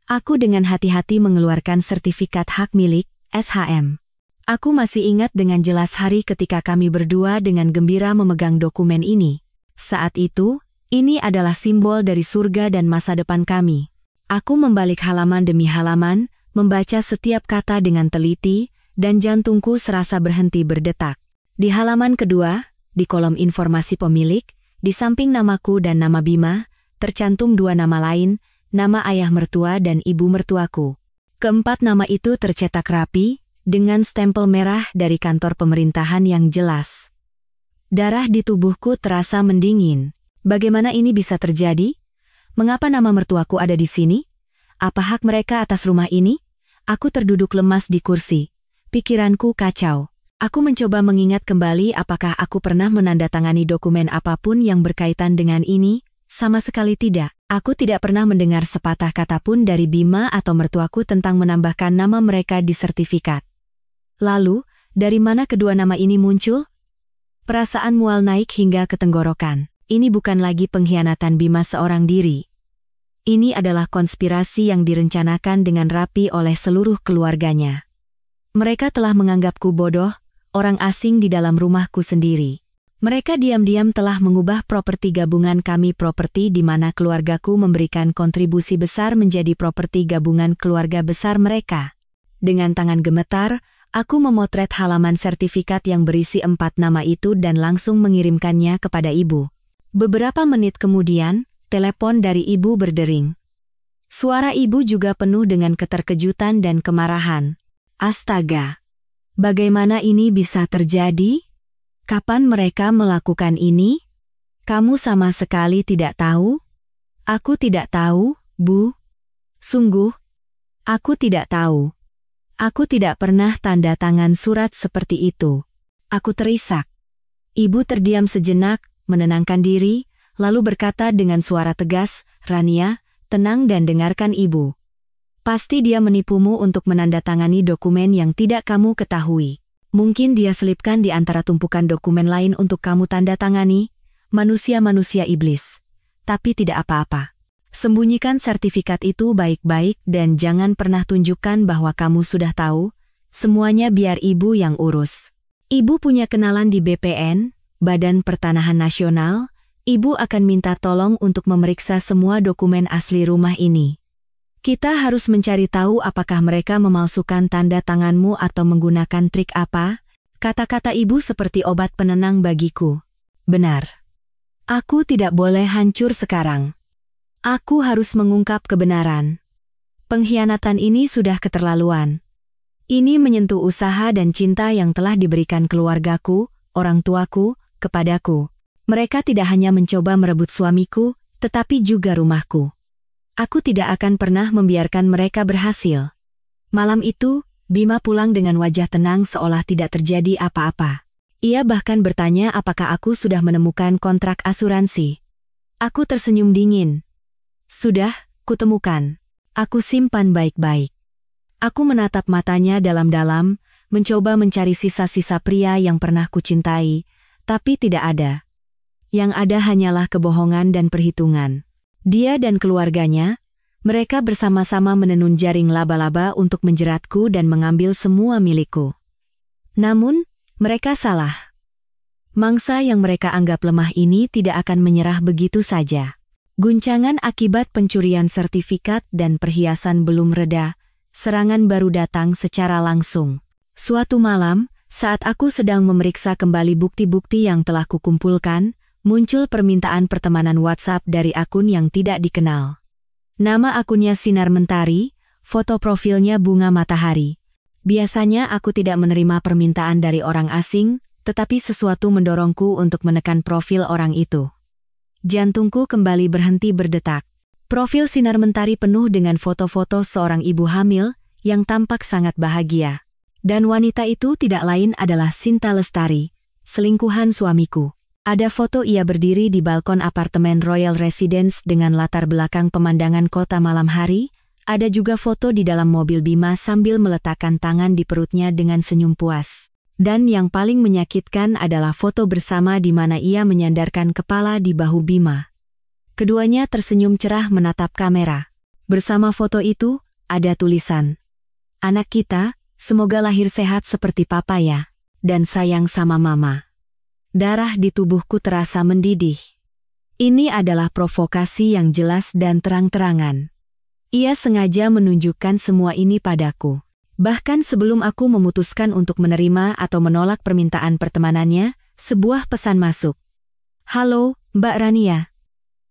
Aku dengan hati-hati mengeluarkan sertifikat hak milik, SHM. Aku masih ingat dengan jelas hari ketika kami berdua dengan gembira memegang dokumen ini. Saat itu, ini adalah simbol dari surga dan masa depan kami. Aku membalik halaman demi halaman, membaca setiap kata dengan teliti, dan jantungku serasa berhenti berdetak. Di halaman kedua, di kolom informasi pemilik, di samping namaku dan nama Bima, tercantum dua nama lain, nama ayah mertua dan ibu mertuaku. Keempat nama itu tercetak rapi, dengan stempel merah dari kantor pemerintahan yang jelas. Darah di tubuhku terasa mendingin. Bagaimana ini bisa terjadi? Mengapa nama mertuaku ada di sini? Apa hak mereka atas rumah ini? Aku terduduk lemas di kursi. Pikiranku kacau. Aku mencoba mengingat kembali apakah aku pernah menandatangani dokumen apapun yang berkaitan dengan ini. Sama sekali tidak. Aku tidak pernah mendengar sepatah kata pun dari Bima atau mertuaku tentang menambahkan nama mereka di sertifikat. Lalu, dari mana kedua nama ini muncul? Perasaan mual naik hingga ke tenggorokan. Ini bukan lagi pengkhianatan Bima seorang diri. Ini adalah konspirasi yang direncanakan dengan rapi oleh seluruh keluarganya. Mereka telah menganggapku bodoh, orang asing di dalam rumahku sendiri. Mereka diam-diam telah mengubah properti gabungan kami properti di mana keluargaku memberikan kontribusi besar menjadi properti gabungan keluarga besar mereka. Dengan tangan gemetar, aku memotret halaman sertifikat yang berisi 4 nama itu dan langsung mengirimkannya kepada ibu. Beberapa menit kemudian, telepon dari ibu berdering. Suara ibu juga penuh dengan keterkejutan dan kemarahan. Astaga! Bagaimana ini bisa terjadi? Kapan mereka melakukan ini? Kamu sama sekali tidak tahu? Aku tidak tahu, Bu. Sungguh, aku tidak tahu. Aku tidak pernah tanda tangan surat seperti itu. Aku terisak. Ibu terdiam sejenak, menenangkan diri, lalu berkata dengan suara tegas, "Rania, tenang dan dengarkan ibu. Pasti dia menipumu untuk menandatangani dokumen yang tidak kamu ketahui. Mungkin dia selipkan di antara tumpukan dokumen lain untuk kamu tanda tangani, manusia-manusia iblis. Tapi tidak apa-apa. Sembunyikan sertifikat itu baik-baik dan jangan pernah tunjukkan bahwa kamu sudah tahu, semuanya biar ibu yang urus. Ibu punya kenalan di BPN, Badan Pertanahan Nasional, ibu akan minta tolong untuk memeriksa semua dokumen asli rumah ini. Kita harus mencari tahu apakah mereka memalsukan tanda tanganmu atau menggunakan trik apa." Kata-kata ibu seperti obat penenang bagiku. Benar. Aku tidak boleh hancur sekarang. Aku harus mengungkap kebenaran. Pengkhianatan ini sudah keterlaluan. Ini menyentuh usaha dan cinta yang telah diberikan keluargaku, orang tuaku, kepadaku. Mereka tidak hanya mencoba merebut suamiku, tetapi juga rumahku. Aku tidak akan pernah membiarkan mereka berhasil. Malam itu, Bima pulang dengan wajah tenang seolah tidak terjadi apa-apa. Ia bahkan bertanya apakah aku sudah menemukan kontrak asuransi. Aku tersenyum dingin. Sudah, kutemukan. Aku simpan baik-baik. Aku menatap matanya dalam-dalam, mencoba mencari sisa-sisa pria yang pernah kucintai, tapi tidak ada. Yang ada hanyalah kebohongan dan perhitungan. Dia dan keluarganya, mereka bersama-sama menenun jaring laba-laba untuk menjeratku dan mengambil semua milikku. Namun, mereka salah. Mangsa yang mereka anggap lemah ini tidak akan menyerah begitu saja. Guncangan akibat pencurian sertifikat dan perhiasan belum reda, serangan baru datang secara langsung. Suatu malam, saat aku sedang memeriksa kembali bukti-bukti yang telah kukumpulkan, muncul permintaan pertemanan WhatsApp dari akun yang tidak dikenal. Nama akunnya Sinar Mentari, foto profilnya bunga matahari. Biasanya aku tidak menerima permintaan dari orang asing, tetapi sesuatu mendorongku untuk menekan profil orang itu. Jantungku kembali berhenti berdetak. Profil sinar mentari penuh dengan foto-foto seorang ibu hamil yang tampak sangat bahagia. Dan wanita itu tidak lain adalah Sinta Lestari, selingkuhan suamiku. Ada foto ia berdiri di balkon apartemen Royal Residence dengan latar belakang pemandangan kota malam hari. Ada juga foto di dalam mobil Bima sambil meletakkan tangan di perutnya dengan senyum puas. Dan yang paling menyakitkan adalah foto bersama di mana ia menyandarkan kepala di bahu Bima. Keduanya tersenyum cerah menatap kamera. Bersama foto itu, ada tulisan, "Anak kita, semoga lahir sehat seperti papa ya, dan sayang sama mama." Darah di tubuhku terasa mendidih. Ini adalah provokasi yang jelas dan terang-terangan. Ia sengaja menunjukkan semua ini padaku. Bahkan sebelum aku memutuskan untuk menerima atau menolak permintaan pertemanannya, sebuah pesan masuk. "Halo, Mbak Rania.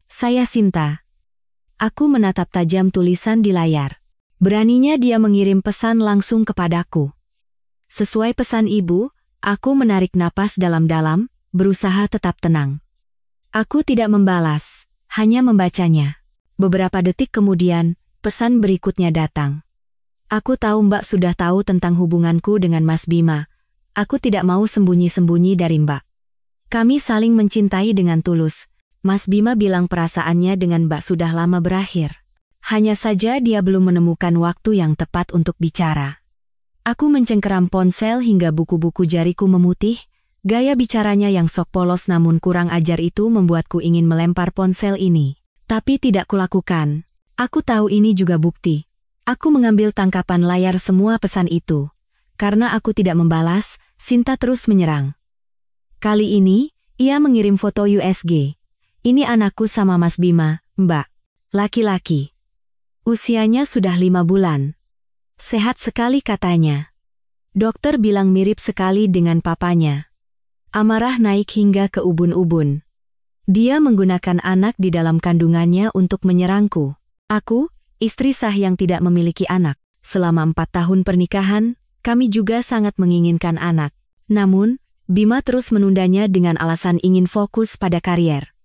Saya Sinta." Aku menatap tajam tulisan di layar. Beraninya dia mengirim pesan langsung kepadaku. Sesuai pesan ibu, aku menarik napas dalam-dalam, berusaha tetap tenang. Aku tidak membalas, hanya membacanya. Beberapa detik kemudian, pesan berikutnya datang. "Aku tahu Mbak sudah tahu tentang hubunganku dengan Mas Bima. Aku tidak mau sembunyi-sembunyi dari Mbak. Kami saling mencintai dengan tulus. Mas Bima bilang perasaannya dengan Mbak sudah lama berakhir. Hanya saja dia belum menemukan waktu yang tepat untuk bicara." Aku mencengkeram ponsel hingga buku-buku jariku memutih. Gaya bicaranya yang sok polos namun kurang ajar itu membuatku ingin melempar ponsel ini. Tapi tidak kulakukan. Aku tahu ini juga bukti. Aku mengambil tangkapan layar semua pesan itu. Karena aku tidak membalas, Sinta terus menyerang. Kali ini, ia mengirim foto USG. "Ini anakku sama Mas Bima, Mbak. Laki-laki. Usianya sudah 5 bulan. Sehat sekali katanya. Dokter bilang mirip sekali dengan papanya." Amarah naik hingga ke ubun-ubun. Dia menggunakan anak di dalam kandungannya untuk menyerangku. Aku, istri sah yang tidak memiliki anak. Selama 4 tahun pernikahan, kami juga sangat menginginkan anak. Namun, Bima terus menundanya dengan alasan ingin fokus pada karier.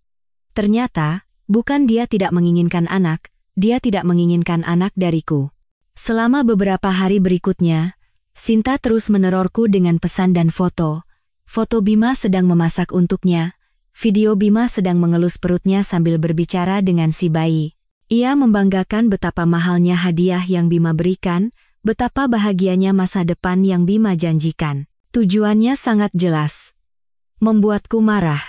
Ternyata, bukan dia tidak menginginkan anak, dia tidak menginginkan anak dariku. Selama beberapa hari berikutnya, Sinta terus menerorku dengan pesan dan foto. Foto Bima sedang memasak untuknya. Video Bima sedang mengelus perutnya sambil berbicara dengan si bayi. Ia membanggakan betapa mahalnya hadiah yang Bima berikan, betapa bahagianya masa depan yang Bima janjikan. Tujuannya sangat jelas. Membuatku marah,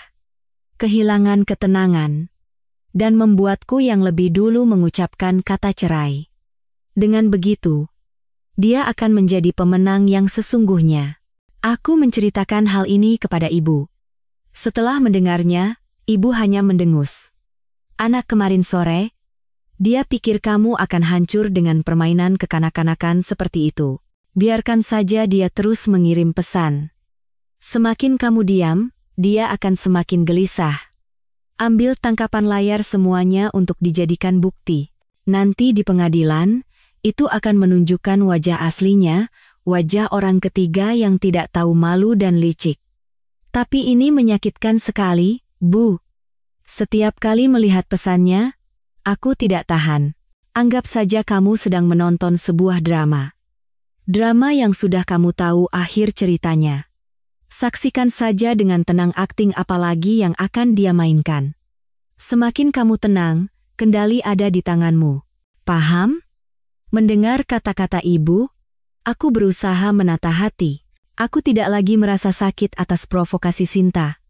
kehilangan ketenangan, dan membuatku yang lebih dulu mengucapkan kata cerai. Dengan begitu, dia akan menjadi pemenang yang sesungguhnya. Aku menceritakan hal ini kepada ibu. Setelah mendengarnya, ibu hanya mendengus. "Anak kemarin sore, dia pikir kamu akan hancur dengan permainan kekanak-kanakan seperti itu. Biarkan saja dia terus mengirim pesan. Semakin kamu diam, dia akan semakin gelisah. Ambil tangkapan layar semuanya untuk dijadikan bukti. Nanti di pengadilan, itu akan menunjukkan wajah aslinya, wajah orang ketiga yang tidak tahu malu dan licik. Tapi ini menyakitkan sekali, Bu. Setiap kali melihat pesannya, aku tidak tahan. Anggap saja kamu sedang menonton sebuah drama. Drama yang sudah kamu tahu akhir ceritanya. Saksikan saja dengan tenang akting apalagi yang akan dia mainkan. Semakin kamu tenang, kendali ada di tanganmu. Paham?" Mendengar kata-kata ibu, aku berusaha menata hati. Aku tidak lagi merasa sakit atas provokasi Sinta.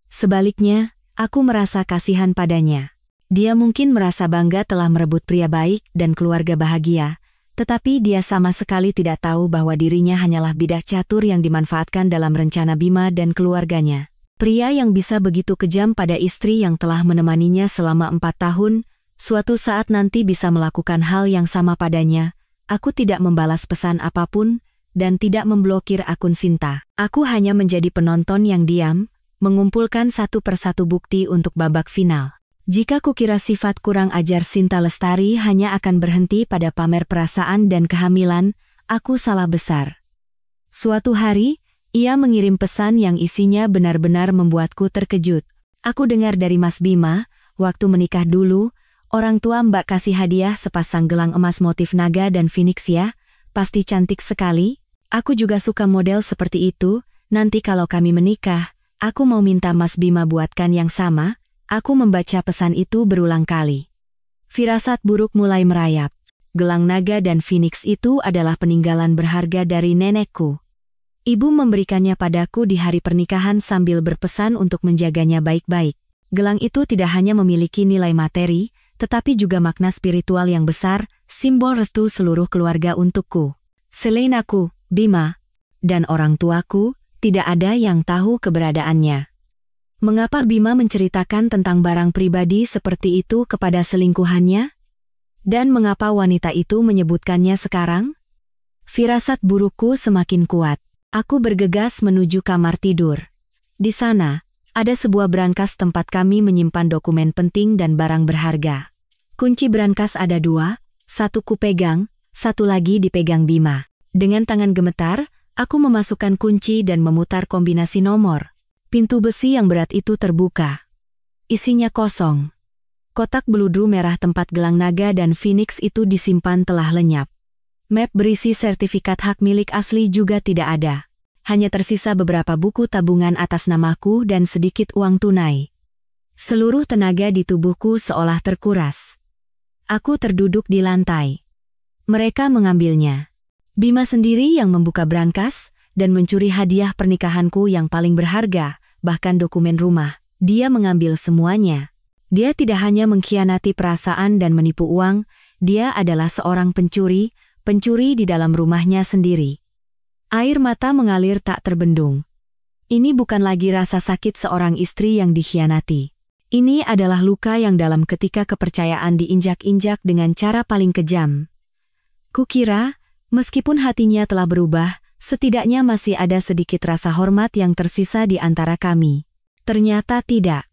Sebaliknya, aku merasa kasihan padanya. Dia mungkin merasa bangga telah merebut pria baik dan keluarga bahagia, tetapi dia sama sekali tidak tahu bahwa dirinya hanyalah bidak catur yang dimanfaatkan dalam rencana Bima dan keluarganya. Pria yang bisa begitu kejam pada istri yang telah menemaninya selama 4 tahun, suatu saat nanti bisa melakukan hal yang sama padanya. Aku tidak membalas pesan apapun, dan tidak memblokir akun Sinta. Aku hanya menjadi penonton yang diam, mengumpulkan satu persatu bukti untuk babak final. Jika kukira sifat kurang ajar Sinta Lestari hanya akan berhenti pada pamer perasaan dan kehamilan, aku salah besar. Suatu hari, Ia mengirim pesan yang isinya benar-benar membuatku terkejut. Aku dengar dari Mas Bima, waktu menikah dulu, orang tua Mbak kasih hadiah sepasang gelang emas motif naga dan phoenix ya, pasti cantik sekali. Aku juga suka model seperti itu, nanti kalau kami menikah, aku mau minta Mas Bima buatkan yang sama. Aku membaca pesan itu berulang kali. Firasat buruk mulai merayap. Gelang naga dan phoenix itu adalah peninggalan berharga dari nenekku. Ibu memberikannya padaku di hari pernikahan sambil berpesan untuk menjaganya baik-baik. Gelang itu tidak hanya memiliki nilai materi, tetapi juga makna spiritual yang besar, simbol restu seluruh keluarga untukku. Selain aku, Bima, dan orang tuaku, tidak ada yang tahu keberadaannya. Mengapa Bima menceritakan tentang barang pribadi seperti itu kepada selingkuhannya? Dan mengapa wanita itu menyebutkannya sekarang? Firasat burukku semakin kuat. Aku bergegas menuju kamar tidur. Di sana, ada sebuah brankas tempat kami menyimpan dokumen penting dan barang berharga. Kunci brankas ada 2, satu kupegang, satu lagi dipegang Bima. Dengan tangan gemetar, aku memasukkan kunci dan memutar kombinasi nomor. Pintu besi yang berat itu terbuka. Isinya kosong. Kotak beludru merah tempat gelang naga dan phoenix itu disimpan telah lenyap. Map berisi sertifikat hak milik asli juga tidak ada. Hanya tersisa beberapa buku tabungan atas namaku dan sedikit uang tunai. Seluruh tenaga di tubuhku seolah terkuras. Aku terduduk di lantai. Mereka mengambilnya. Bima sendiri yang membuka brankas dan mencuri hadiah pernikahanku yang paling berharga, bahkan dokumen rumah. Dia mengambil semuanya. Dia tidak hanya mengkhianati perasaan dan menipu uang, dia adalah seorang pencuri di dalam rumahnya sendiri. Air mata mengalir tak terbendung. Ini bukan lagi rasa sakit seorang istri yang dikhianati. Ini adalah luka yang dalam ketika kepercayaan diinjak-injak dengan cara paling kejam. Kukira, meskipun hatinya telah berubah, setidaknya masih ada sedikit rasa hormat yang tersisa di antara kami. Ternyata tidak.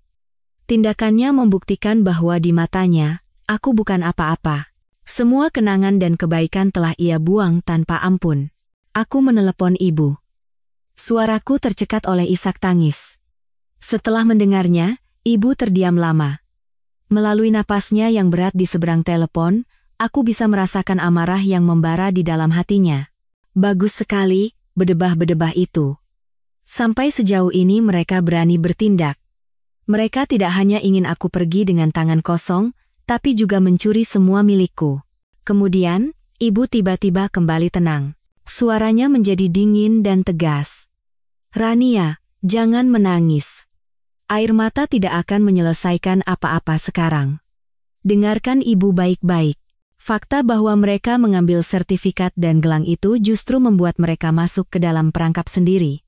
Tindakannya membuktikan bahwa di matanya, aku bukan apa-apa. Semua kenangan dan kebaikan telah ia buang tanpa ampun. Aku menelepon ibu. Suaraku tercekat oleh isak tangis. Setelah mendengarnya, ibu terdiam lama. Melalui napasnya yang berat di seberang telepon, aku bisa merasakan amarah yang membara di dalam hatinya. Bagus sekali, bedebah-bedebah itu. Sampai sejauh ini mereka berani bertindak. Mereka tidak hanya ingin aku pergi dengan tangan kosong, tapi juga mencuri semua milikku. Kemudian, ibu tiba-tiba kembali tenang. Suaranya menjadi dingin dan tegas. Rania, jangan menangis. Air mata tidak akan menyelesaikan apa-apa sekarang. Dengarkan ibu baik-baik. Fakta bahwa mereka mengambil sertifikat dan gelang itu justru membuat mereka masuk ke dalam perangkap sendiri.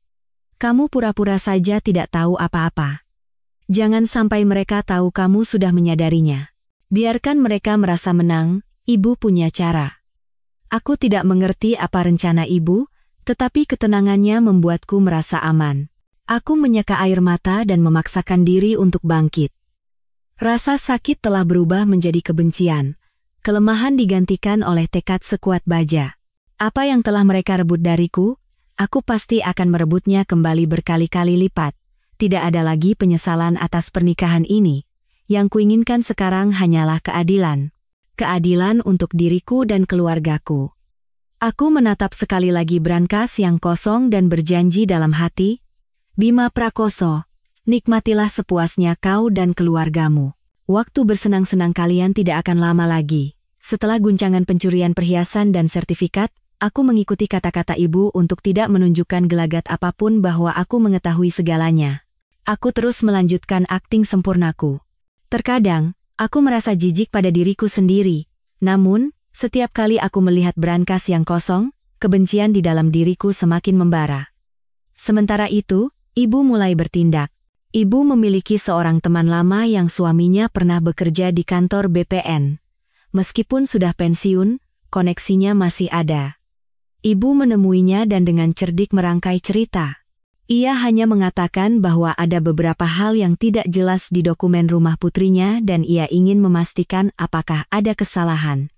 Kamu pura-pura saja tidak tahu apa-apa. Jangan sampai mereka tahu kamu sudah menyadarinya. Biarkan mereka merasa menang, ibu punya cara. Aku tidak mengerti apa rencana ibu, tetapi ketenangannya membuatku merasa aman. Aku menyeka air mata dan memaksakan diri untuk bangkit. Rasa sakit telah berubah menjadi kebencian. Kelemahan digantikan oleh tekad sekuat baja. Apa yang telah mereka rebut dariku, aku pasti akan merebutnya kembali berkali-kali lipat. Tidak ada lagi penyesalan atas pernikahan ini. Yang kuinginkan sekarang hanyalah keadilan. Keadilan untuk diriku dan keluargaku. Aku menatap sekali lagi brankas yang kosong dan berjanji dalam hati, Bima Prakoso, nikmatilah sepuasnya kau dan keluargamu. Waktu bersenang-senang kalian tidak akan lama lagi. Setelah guncangan pencurian perhiasan dan sertifikat, aku mengikuti kata-kata ibu untuk tidak menunjukkan gelagat apapun bahwa aku mengetahui segalanya. Aku terus melanjutkan akting sempurnaku. Terkadang, aku merasa jijik pada diriku sendiri. Namun, setiap kali aku melihat brankas yang kosong, kebencian di dalam diriku semakin membara. Sementara itu, ibu mulai bertindak. Ibu memiliki seorang teman lama yang suaminya pernah bekerja di kantor BPN. Meskipun sudah pensiun, koneksinya masih ada. Ibu menemuinya dan dengan cerdik merangkai cerita. Ia hanya mengatakan bahwa ada beberapa hal yang tidak jelas di dokumen rumah putrinya dan ia ingin memastikan apakah ada kesalahan.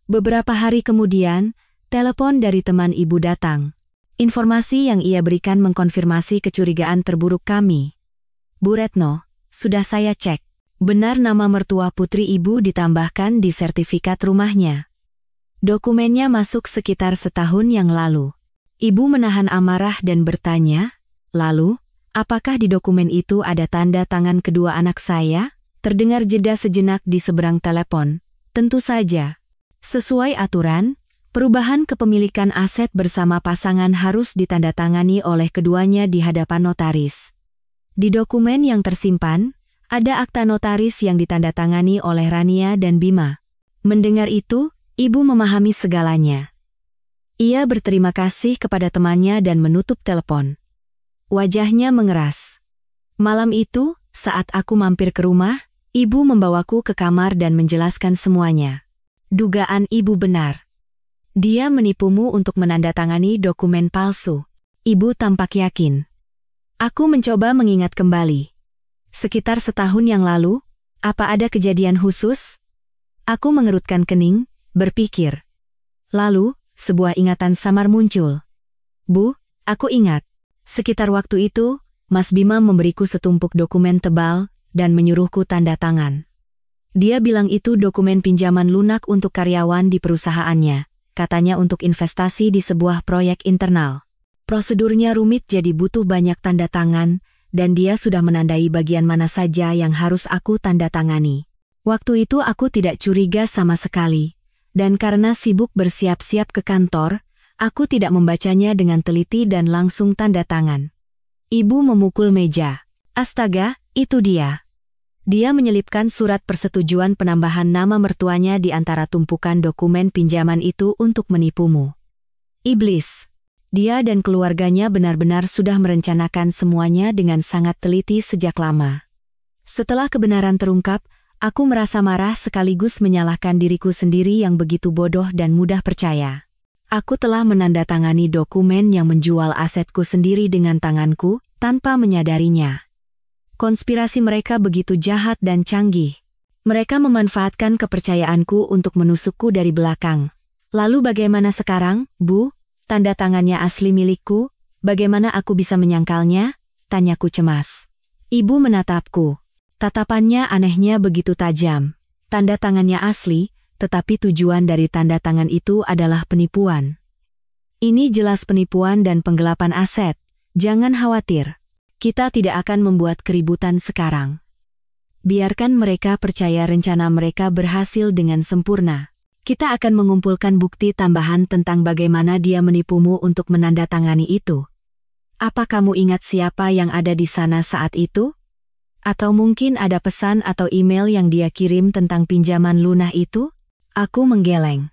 Beberapa hari kemudian, telepon dari teman ibu datang. Informasi yang ia berikan mengkonfirmasi kecurigaan terburuk kami. Bu Retno, sudah saya cek. Benar nama mertua putri ibu ditambahkan di sertifikat rumahnya. Dokumennya masuk sekitar setahun yang lalu. Ibu menahan amarah dan bertanya, lalu, apakah di dokumen itu ada tanda tangan kedua anak saya? Terdengar jeda sejenak di seberang telepon. Tentu saja. Sesuai aturan, perubahan kepemilikan aset bersama pasangan harus ditandatangani oleh keduanya di hadapan notaris. Di dokumen yang tersimpan, ada akta notaris yang ditandatangani oleh Rania dan Bima. Mendengar itu, ibu memahami segalanya. Ia berterima kasih kepada temannya dan menutup telepon. Wajahnya mengeras. Malam itu, saat aku mampir ke rumah, ibu membawaku ke kamar dan menjelaskan semuanya. Dugaan ibu benar. Dia menipumu untuk menandatangani dokumen palsu. Ibu tampak yakin. Aku mencoba mengingat kembali. Sekitar setahun yang lalu, apa ada kejadian khusus? Aku mengerutkan kening, berpikir. Lalu, sebuah ingatan samar muncul. Bu, aku ingat. Sekitar waktu itu, Mas Bima memberiku setumpuk dokumen tebal dan menyuruhku tanda tangan. Dia bilang itu dokumen pinjaman lunak untuk karyawan di perusahaannya. Katanya untuk investasi di sebuah proyek internal. Prosedurnya rumit jadi butuh banyak tanda tangan, dan dia sudah menandai bagian mana saja yang harus aku tanda tangani. Waktu itu aku tidak curiga sama sekali, dan karena sibuk bersiap-siap ke kantor, aku tidak membacanya dengan teliti dan langsung tanda tangan. Ibu memukul meja. Astaga, itu dia. Dia menyelipkan surat persetujuan penambahan nama mertuanya di antara tumpukan dokumen pinjaman itu untuk menipumu. Iblis. Dia dan keluarganya benar-benar sudah merencanakan semuanya dengan sangat teliti sejak lama. Setelah kebenaran terungkap, aku merasa marah sekaligus menyalahkan diriku sendiri yang begitu bodoh dan mudah percaya. Aku telah menandatangani dokumen yang menjual asetku sendiri dengan tanganku tanpa menyadarinya. Konspirasi mereka begitu jahat dan canggih. Mereka memanfaatkan kepercayaanku untuk menusukku dari belakang. Lalu bagaimana sekarang, Bu? Tanda tangannya asli milikku, bagaimana aku bisa menyangkalnya? Tanyaku cemas. Ibu menatapku. Tatapannya anehnya begitu tajam. Tanda tangannya asli, tetapi tujuan dari tanda tangan itu adalah penipuan. Ini jelas penipuan dan penggelapan aset. Jangan khawatir. Kita tidak akan membuat keributan sekarang. Biarkan mereka percaya rencana mereka berhasil dengan sempurna. Kita akan mengumpulkan bukti tambahan tentang bagaimana dia menipumu untuk menandatangani itu. Apa kamu ingat siapa yang ada di sana saat itu? Atau mungkin ada pesan atau email yang dia kirim tentang pinjaman lunak itu? Aku menggeleng.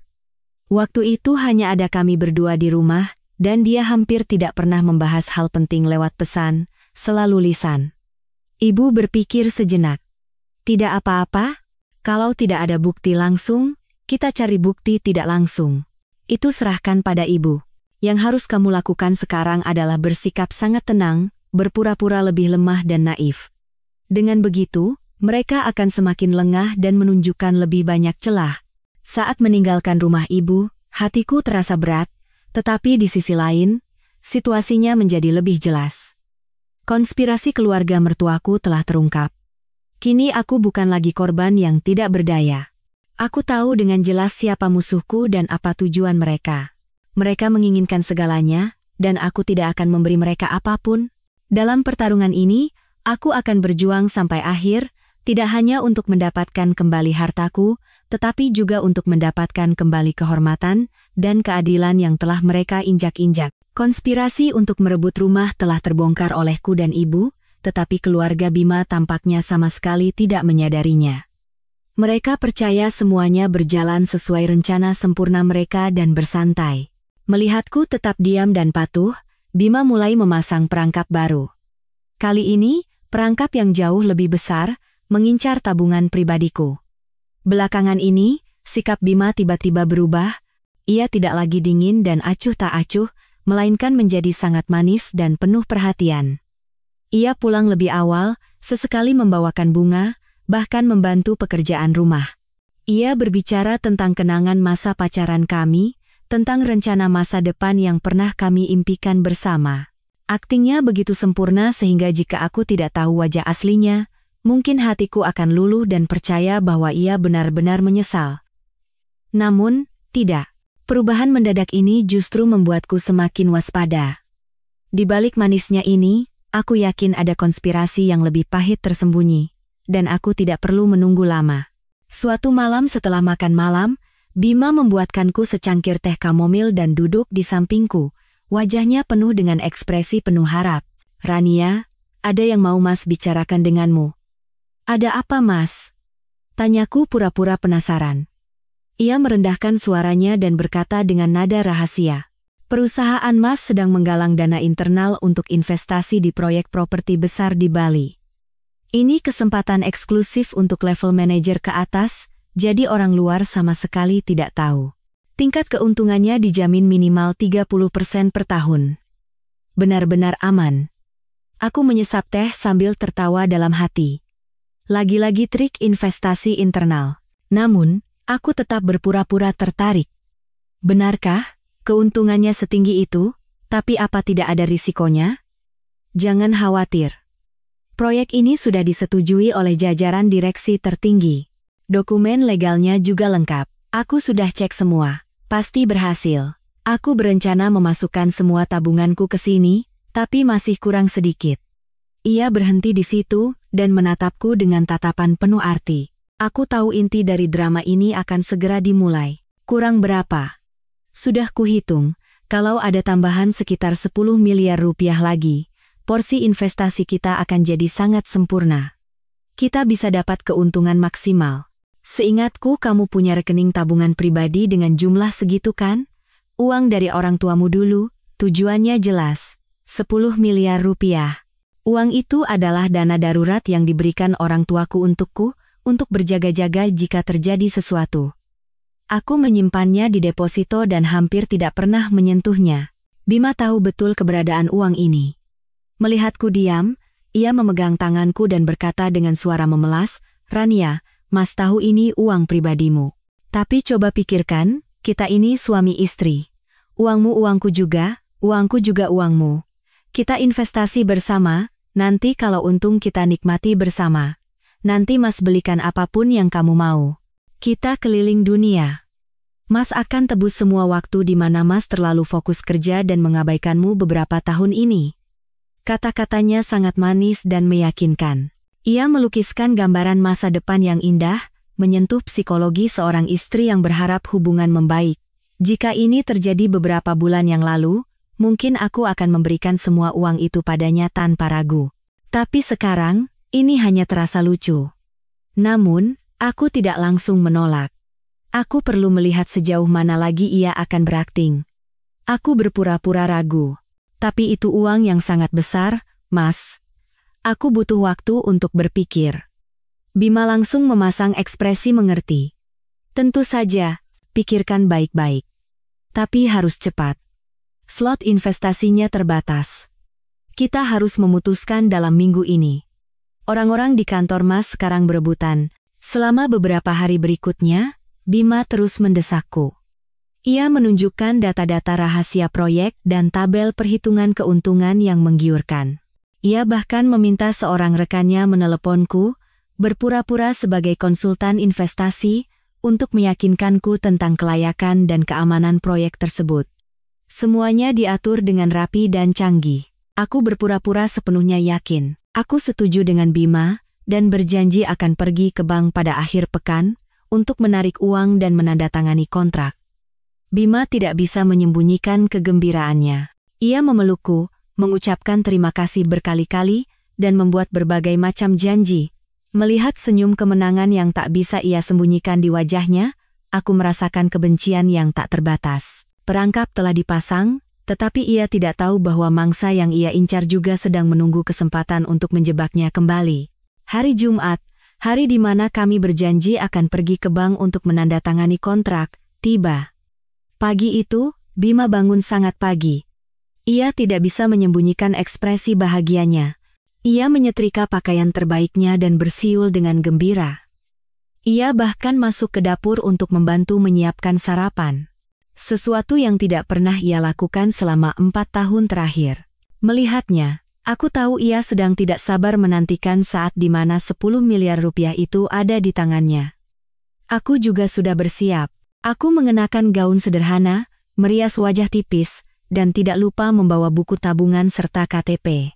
Waktu itu hanya ada kami berdua di rumah, dan dia hampir tidak pernah membahas hal penting lewat pesan, selalu lisan. Ibu berpikir sejenak. Tidak apa-apa, kalau tidak ada bukti langsung, kita cari bukti tidak langsung. Itu serahkan pada ibu. Yang harus kamu lakukan sekarang adalah bersikap sangat tenang, berpura-pura lebih lemah dan naif. Dengan begitu, mereka akan semakin lengah dan menunjukkan lebih banyak celah. Saat meninggalkan rumah ibu, hatiku terasa berat, tetapi di sisi lain, situasinya menjadi lebih jelas. Konspirasi keluarga mertuaku telah terungkap. Kini aku bukan lagi korban yang tidak berdaya. Aku tahu dengan jelas siapa musuhku dan apa tujuan mereka. Mereka menginginkan segalanya, dan aku tidak akan memberi mereka apapun. Dalam pertarungan ini, aku akan berjuang sampai akhir, tidak hanya untuk mendapatkan kembali hartaku, tetapi juga untuk mendapatkan kembali kehormatan dan keadilan yang telah mereka injak-injak. Konspirasi untuk merebut rumah telah terbongkar olehku dan ibu, tetapi keluarga Bima tampaknya sama sekali tidak menyadarinya. Mereka percaya semuanya berjalan sesuai rencana sempurna mereka dan bersantai. Melihatku tetap diam dan patuh, Bima mulai memasang perangkap baru. Kali ini, perangkap yang jauh lebih besar, mengincar tabungan pribadiku. Belakangan ini, sikap Bima tiba-tiba berubah, ia tidak lagi dingin dan acuh tak acuh, melainkan menjadi sangat manis dan penuh perhatian. Ia pulang lebih awal, sesekali membawakan bunga, bahkan membantu pekerjaan rumah. Ia berbicara tentang kenangan masa pacaran kami, tentang rencana masa depan yang pernah kami impikan bersama. Aktingnya begitu sempurna sehingga jika aku tidak tahu wajah aslinya, mungkin hatiku akan luluh dan percaya bahwa ia benar-benar menyesal. Namun, tidak. Perubahan mendadak ini justru membuatku semakin waspada. Di balik manisnya ini, aku yakin ada konspirasi yang lebih pahit tersembunyi, dan aku tidak perlu menunggu lama. Suatu malam setelah makan malam, Bima membuatkanku secangkir teh kamomil dan duduk di sampingku. Wajahnya penuh dengan ekspresi penuh harap. "Rania, ada yang mau Mas bicarakan denganmu." "Ada apa, Mas?" tanyaku pura-pura penasaran. Ia merendahkan suaranya dan berkata dengan nada rahasia. "Perusahaan Mas sedang menggalang dana internal untuk investasi di proyek properti besar di Bali. Ini kesempatan eksklusif untuk level manajer ke atas, jadi orang luar sama sekali tidak tahu. Tingkat keuntungannya dijamin minimal 30% per tahun. Benar-benar aman." Aku menyesap teh sambil tertawa dalam hati. Lagi-lagi trik investasi internal. Namun, aku tetap berpura-pura tertarik. "Benarkah keuntungannya setinggi itu, tapi apa tidak ada risikonya?" "Jangan khawatir. Proyek ini sudah disetujui oleh jajaran direksi tertinggi. Dokumen legalnya juga lengkap. Aku sudah cek semua. Pasti berhasil. Aku berencana memasukkan semua tabunganku ke sini, tapi masih kurang sedikit." Ia berhenti di situ dan menatapku dengan tatapan penuh arti. Aku tahu inti dari drama ini akan segera dimulai. "Kurang berapa?" "Sudah kuhitung, kalau ada tambahan sekitar 10 miliar rupiah lagi, porsi investasi kita akan jadi sangat sempurna. Kita bisa dapat keuntungan maksimal. Seingatku kamu punya rekening tabungan pribadi dengan jumlah segitu kan? Uang dari orang tuamu dulu, tujuannya jelas. 10 miliar rupiah. Uang itu adalah dana darurat yang diberikan orang tuaku untukku, untuk berjaga-jaga jika terjadi sesuatu. Aku menyimpannya di deposito dan hampir tidak pernah menyentuhnya." Bima tahu betul keberadaan uang ini. Melihatku diam, ia memegang tanganku dan berkata dengan suara memelas, "Rania, Mas tahu ini uang pribadimu. Tapi coba pikirkan, kita ini suami istri. Uangmu uangku juga, uangku juga uangmu. Kita investasi bersama, nanti kalau untung kita nikmati bersama. Nanti Mas belikan apapun yang kamu mau. Kita keliling dunia. Mas akan tebus semua waktu di mana Mas terlalu fokus kerja dan mengabaikanmu beberapa tahun ini." Kata-katanya sangat manis dan meyakinkan. Ia melukiskan gambaran masa depan yang indah, menyentuh psikologi seorang istri yang berharap hubungan membaik. Jika ini terjadi beberapa bulan yang lalu, mungkin aku akan memberikan semua uang itu padanya tanpa ragu. Tapi sekarang, ini hanya terasa lucu. Namun, aku tidak langsung menolak. Aku perlu melihat sejauh mana lagi ia akan berakting. Aku berpura-pura ragu. "Tapi itu uang yang sangat besar, Mas. Aku butuh waktu untuk berpikir." Bima langsung memasang ekspresi mengerti. "Tentu saja, pikirkan baik-baik. Tapi harus cepat. Slot investasinya terbatas. Kita harus memutuskan dalam minggu ini." Orang-orang di kantor Mas sekarang berebutan. Selama beberapa hari berikutnya, Bima terus mendesakku. Ia menunjukkan data-data rahasia proyek dan tabel perhitungan keuntungan yang menggiurkan. Ia bahkan meminta seorang rekannya meneleponku, berpura-pura sebagai konsultan investasi, untuk meyakinkanku tentang kelayakan dan keamanan proyek tersebut. Semuanya diatur dengan rapi dan canggih. Aku berpura-pura sepenuhnya yakin. Aku setuju dengan Bima, dan berjanji akan pergi ke bank pada akhir pekan, untuk menarik uang dan menandatangani kontrak. Bima tidak bisa menyembunyikan kegembiraannya. Ia memelukku, mengucapkan terima kasih berkali-kali, dan membuat berbagai macam janji. Melihat senyum kemenangan yang tak bisa ia sembunyikan di wajahnya, aku merasakan kebencian yang tak terbatas. Perangkap telah dipasang, tetapi ia tidak tahu bahwa mangsa yang ia incar juga sedang menunggu kesempatan untuk menjebaknya kembali. Hari Jumat, hari di mana kami berjanji akan pergi ke bank untuk menandatangani kontrak, tiba. Pagi itu, Bima bangun sangat pagi. Ia tidak bisa menyembunyikan ekspresi bahagianya. Ia menyetrika pakaian terbaiknya dan bersiul dengan gembira. Ia bahkan masuk ke dapur untuk membantu menyiapkan sarapan. Sesuatu yang tidak pernah ia lakukan selama 4 tahun terakhir. Melihatnya, aku tahu ia sedang tidak sabar menantikan saat di mana 10 miliar rupiah itu ada di tangannya. Aku juga sudah bersiap. Aku mengenakan gaun sederhana, merias wajah tipis, dan tidak lupa membawa buku tabungan serta KTP.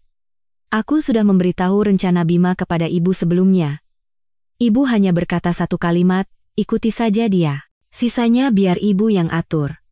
Aku sudah memberitahu rencana Bima kepada ibu sebelumnya. Ibu hanya berkata satu kalimat, ikuti saja dia. Sisanya biar ibu yang atur.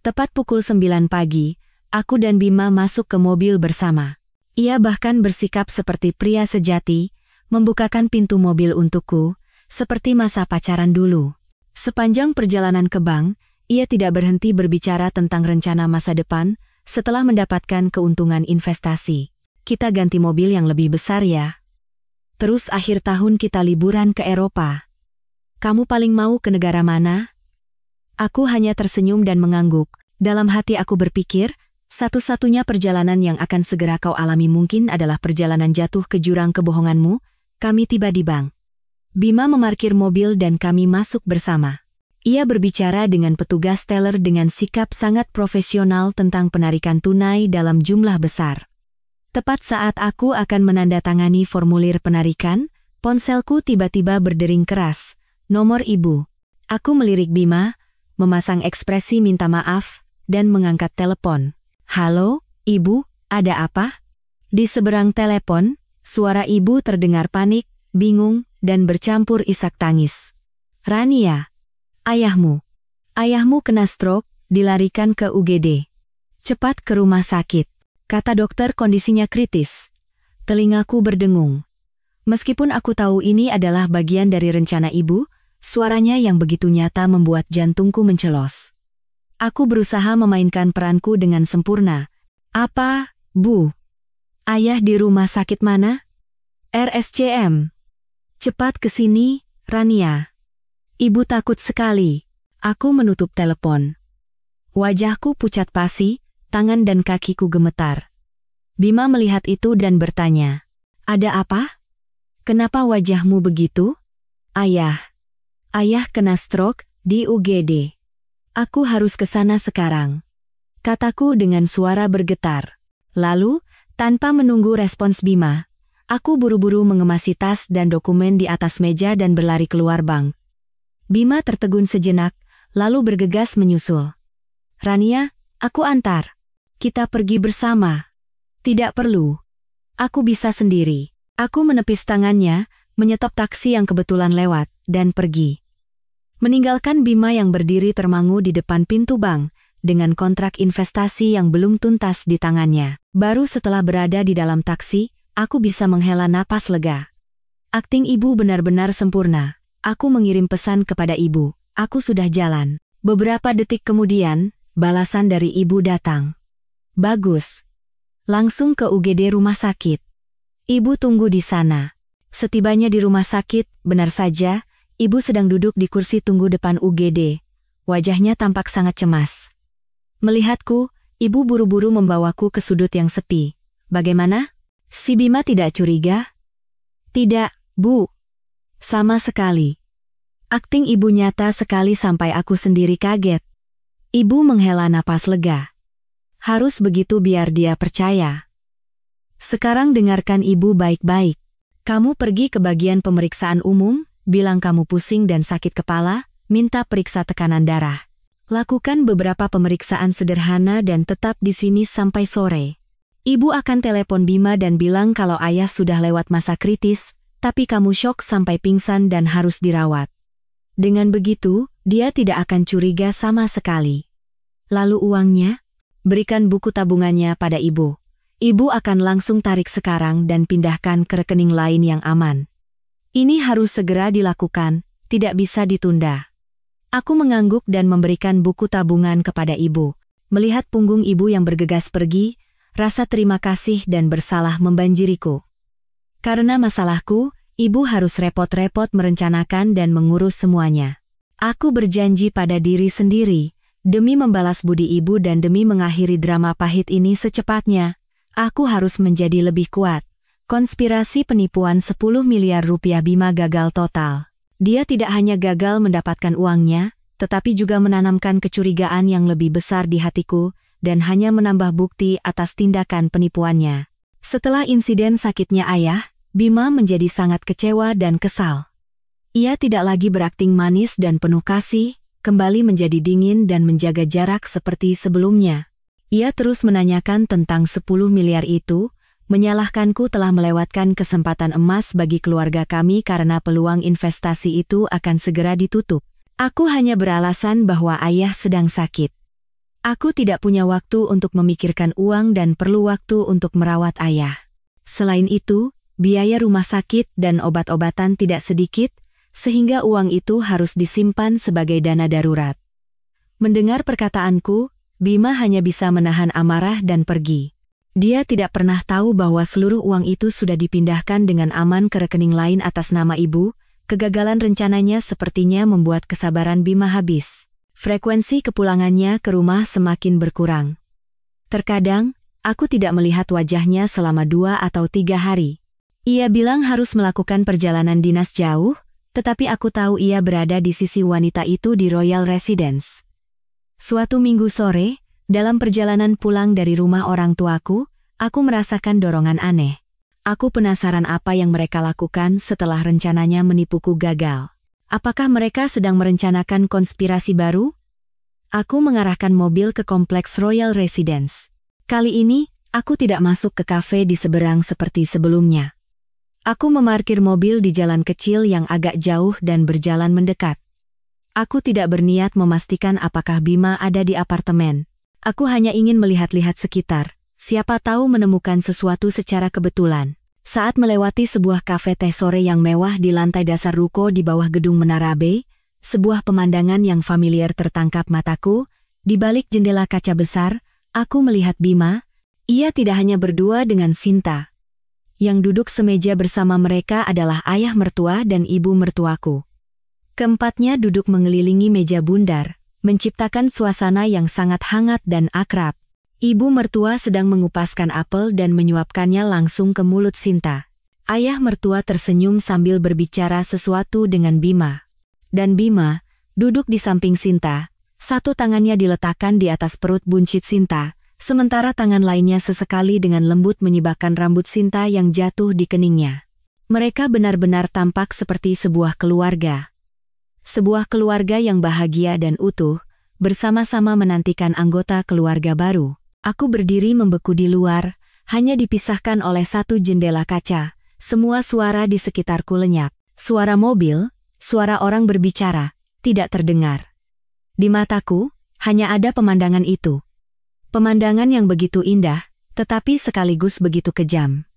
Tepat pukul 9 pagi, aku dan Bima masuk ke mobil bersama. Ia bahkan bersikap seperti pria sejati, membukakan pintu mobil untukku, seperti masa pacaran dulu. Sepanjang perjalanan ke bank, ia tidak berhenti berbicara tentang rencana masa depan, setelah mendapatkan keuntungan investasi. Kita ganti mobil yang lebih besar ya. Terus akhir tahun kita liburan ke Eropa. Kamu paling mau ke negara mana? Aku hanya tersenyum dan mengangguk. Dalam hati aku berpikir, satu-satunya perjalanan yang akan segera kau alami mungkin adalah perjalanan jatuh ke jurang kebohonganmu. Kami tiba di bank. Bima memarkir mobil dan kami masuk bersama. Ia berbicara dengan petugas teller dengan sikap sangat profesional tentang penarikan tunai dalam jumlah besar. Tepat saat aku akan menandatangani formulir penarikan, ponselku tiba-tiba berdering keras. Nomor ibu. Aku melirik Bima, memasang ekspresi minta maaf, dan mengangkat telepon. Halo, ibu, ada apa? Di seberang telepon, suara ibu terdengar panik, bingung, dan bercampur isak tangis. Rania, ayahmu. Ayahmu kena stroke, dilarikan ke UGD. Cepat ke rumah sakit. Kata dokter kondisinya kritis. Telingaku berdengung. Meskipun aku tahu ini adalah bagian dari rencana ibu, suaranya yang begitu nyata membuat jantungku mencelos. Aku berusaha memainkan peranku dengan sempurna. Apa, Bu? Ayah di rumah sakit mana? RSCM. Cepat ke sini, Rania. Ibu takut sekali. Aku menutup telepon. Wajahku pucat pasi, tangan dan kakiku gemetar. Bima melihat itu dan bertanya, ada apa? Kenapa wajahmu begitu? Ayah kena stroke di UGD. Aku harus ke sana sekarang. Kataku dengan suara bergetar. Lalu, tanpa menunggu respons Bima, aku buru-buru mengemasi tas dan dokumen di atas meja dan berlari keluar bank. Bima tertegun sejenak, lalu bergegas menyusul. Rania, aku antar. Kita pergi bersama. Tidak perlu. Aku bisa sendiri. Aku menepis tangannya, menyetop taksi yang kebetulan lewat, dan pergi. Meninggalkan Bima yang berdiri termangu di depan pintu bank, dengan kontrak investasi yang belum tuntas di tangannya. Baru setelah berada di dalam taksi, aku bisa menghela napas lega. Akting ibu benar-benar sempurna. Aku mengirim pesan kepada ibu, aku sudah jalan. Beberapa detik kemudian, balasan dari ibu datang. Bagus. Langsung ke UGD rumah sakit. Ibu tunggu di sana. Setibanya di rumah sakit, benar saja, ibu sedang duduk di kursi tunggu depan UGD. Wajahnya tampak sangat cemas. Melihatku, ibu buru-buru membawaku ke sudut yang sepi. Bagaimana? Si Bima tidak curiga? Tidak, Bu. Sama sekali. Akting ibu nyata sekali sampai aku sendiri kaget. Ibu menghela napas lega. Harus begitu biar dia percaya. Sekarang dengarkan ibu baik-baik. Kamu pergi ke bagian pemeriksaan umum, bilang kamu pusing dan sakit kepala, minta periksa tekanan darah. Lakukan beberapa pemeriksaan sederhana dan tetap di sini sampai sore. Ibu akan telepon Bima dan bilang kalau ayah sudah lewat masa kritis, tapi kamu syok sampai pingsan dan harus dirawat. Dengan begitu, dia tidak akan curiga sama sekali. Lalu uangnya? Berikan buku tabungannya pada ibu. Ibu akan langsung tarik sekarang dan pindahkan ke rekening lain yang aman. Ini harus segera dilakukan, tidak bisa ditunda. Aku mengangguk dan memberikan buku tabungan kepada ibu. Melihat punggung ibu yang bergegas pergi, rasa terima kasih dan bersalah membanjiriku. Karena masalahku, ibu harus repot-repot merencanakan dan mengurus semuanya. Aku berjanji pada diri sendiri, demi membalas budi ibu dan demi mengakhiri drama pahit ini secepatnya, aku harus menjadi lebih kuat. Konspirasi penipuan 10 miliar rupiah Bima gagal total. Dia tidak hanya gagal mendapatkan uangnya, tetapi juga menanamkan kecurigaan yang lebih besar di hatiku dan hanya menambah bukti atas tindakan penipuannya. Setelah insiden sakitnya ayah, Bima menjadi sangat kecewa dan kesal. Ia tidak lagi berakting manis dan penuh kasih, kembali menjadi dingin dan menjaga jarak seperti sebelumnya. Ia terus menanyakan tentang 10 miliar itu, menyalahkanku telah melewatkan kesempatan emas bagi keluarga kami karena peluang investasi itu akan segera ditutup. Aku hanya beralasan bahwa ayah sedang sakit. Aku tidak punya waktu untuk memikirkan uang dan perlu waktu untuk merawat ayah. Selain itu, biaya rumah sakit dan obat-obatan tidak sedikit, sehingga uang itu harus disimpan sebagai dana darurat. Mendengar perkataanku, Bima hanya bisa menahan amarah dan pergi. Dia tidak pernah tahu bahwa seluruh uang itu sudah dipindahkan dengan aman ke rekening lain atas nama ibu. Kegagalan rencananya sepertinya membuat kesabaran Bima habis. Frekuensi kepulangannya ke rumah semakin berkurang. Terkadang, aku tidak melihat wajahnya selama 2 atau 3 hari. Ia bilang harus melakukan perjalanan dinas jauh, tetapi aku tahu ia berada di sisi wanita itu di Royal Residence. Suatu minggu sore, dalam perjalanan pulang dari rumah orang tuaku, aku merasakan dorongan aneh. Aku penasaran apa yang mereka lakukan setelah rencananya menipuku gagal. Apakah mereka sedang merencanakan konspirasi baru? Aku mengarahkan mobil ke kompleks Royal Residence. Kali ini, aku tidak masuk ke kafe di seberang seperti sebelumnya. Aku memarkir mobil di jalan kecil yang agak jauh dan berjalan mendekat. Aku tidak berniat memastikan apakah Bima ada di apartemen. Aku hanya ingin melihat-lihat sekitar. Siapa tahu menemukan sesuatu secara kebetulan. Saat melewati sebuah kafe teh sore yang mewah di lantai dasar ruko di bawah gedung Menara B, sebuah pemandangan yang familiar tertangkap mataku. Di balik jendela kaca besar, aku melihat Bima. Ia tidak hanya berdua dengan Sinta. Yang duduk semeja bersama mereka adalah ayah mertua dan ibu mertuaku. Keempatnya duduk mengelilingi meja bundar, menciptakan suasana yang sangat hangat dan akrab. Ibu mertua sedang mengupaskan apel dan menyuapkannya langsung ke mulut Sinta. Ayah mertua tersenyum sambil berbicara sesuatu dengan Bima. Dan Bima, duduk di samping Sinta, satu tangannya diletakkan di atas perut buncit Sinta, sementara tangan lainnya sesekali dengan lembut menyibakkan rambut Sinta yang jatuh di keningnya. Mereka benar-benar tampak seperti sebuah keluarga. Sebuah keluarga yang bahagia dan utuh, bersama-sama menantikan anggota keluarga baru. Aku berdiri membeku di luar, hanya dipisahkan oleh satu jendela kaca. Semua suara di sekitarku lenyap. Suara mobil, suara orang berbicara, tidak terdengar. Di mataku, hanya ada pemandangan itu. Pemandangan yang begitu indah, tetapi sekaligus begitu kejam.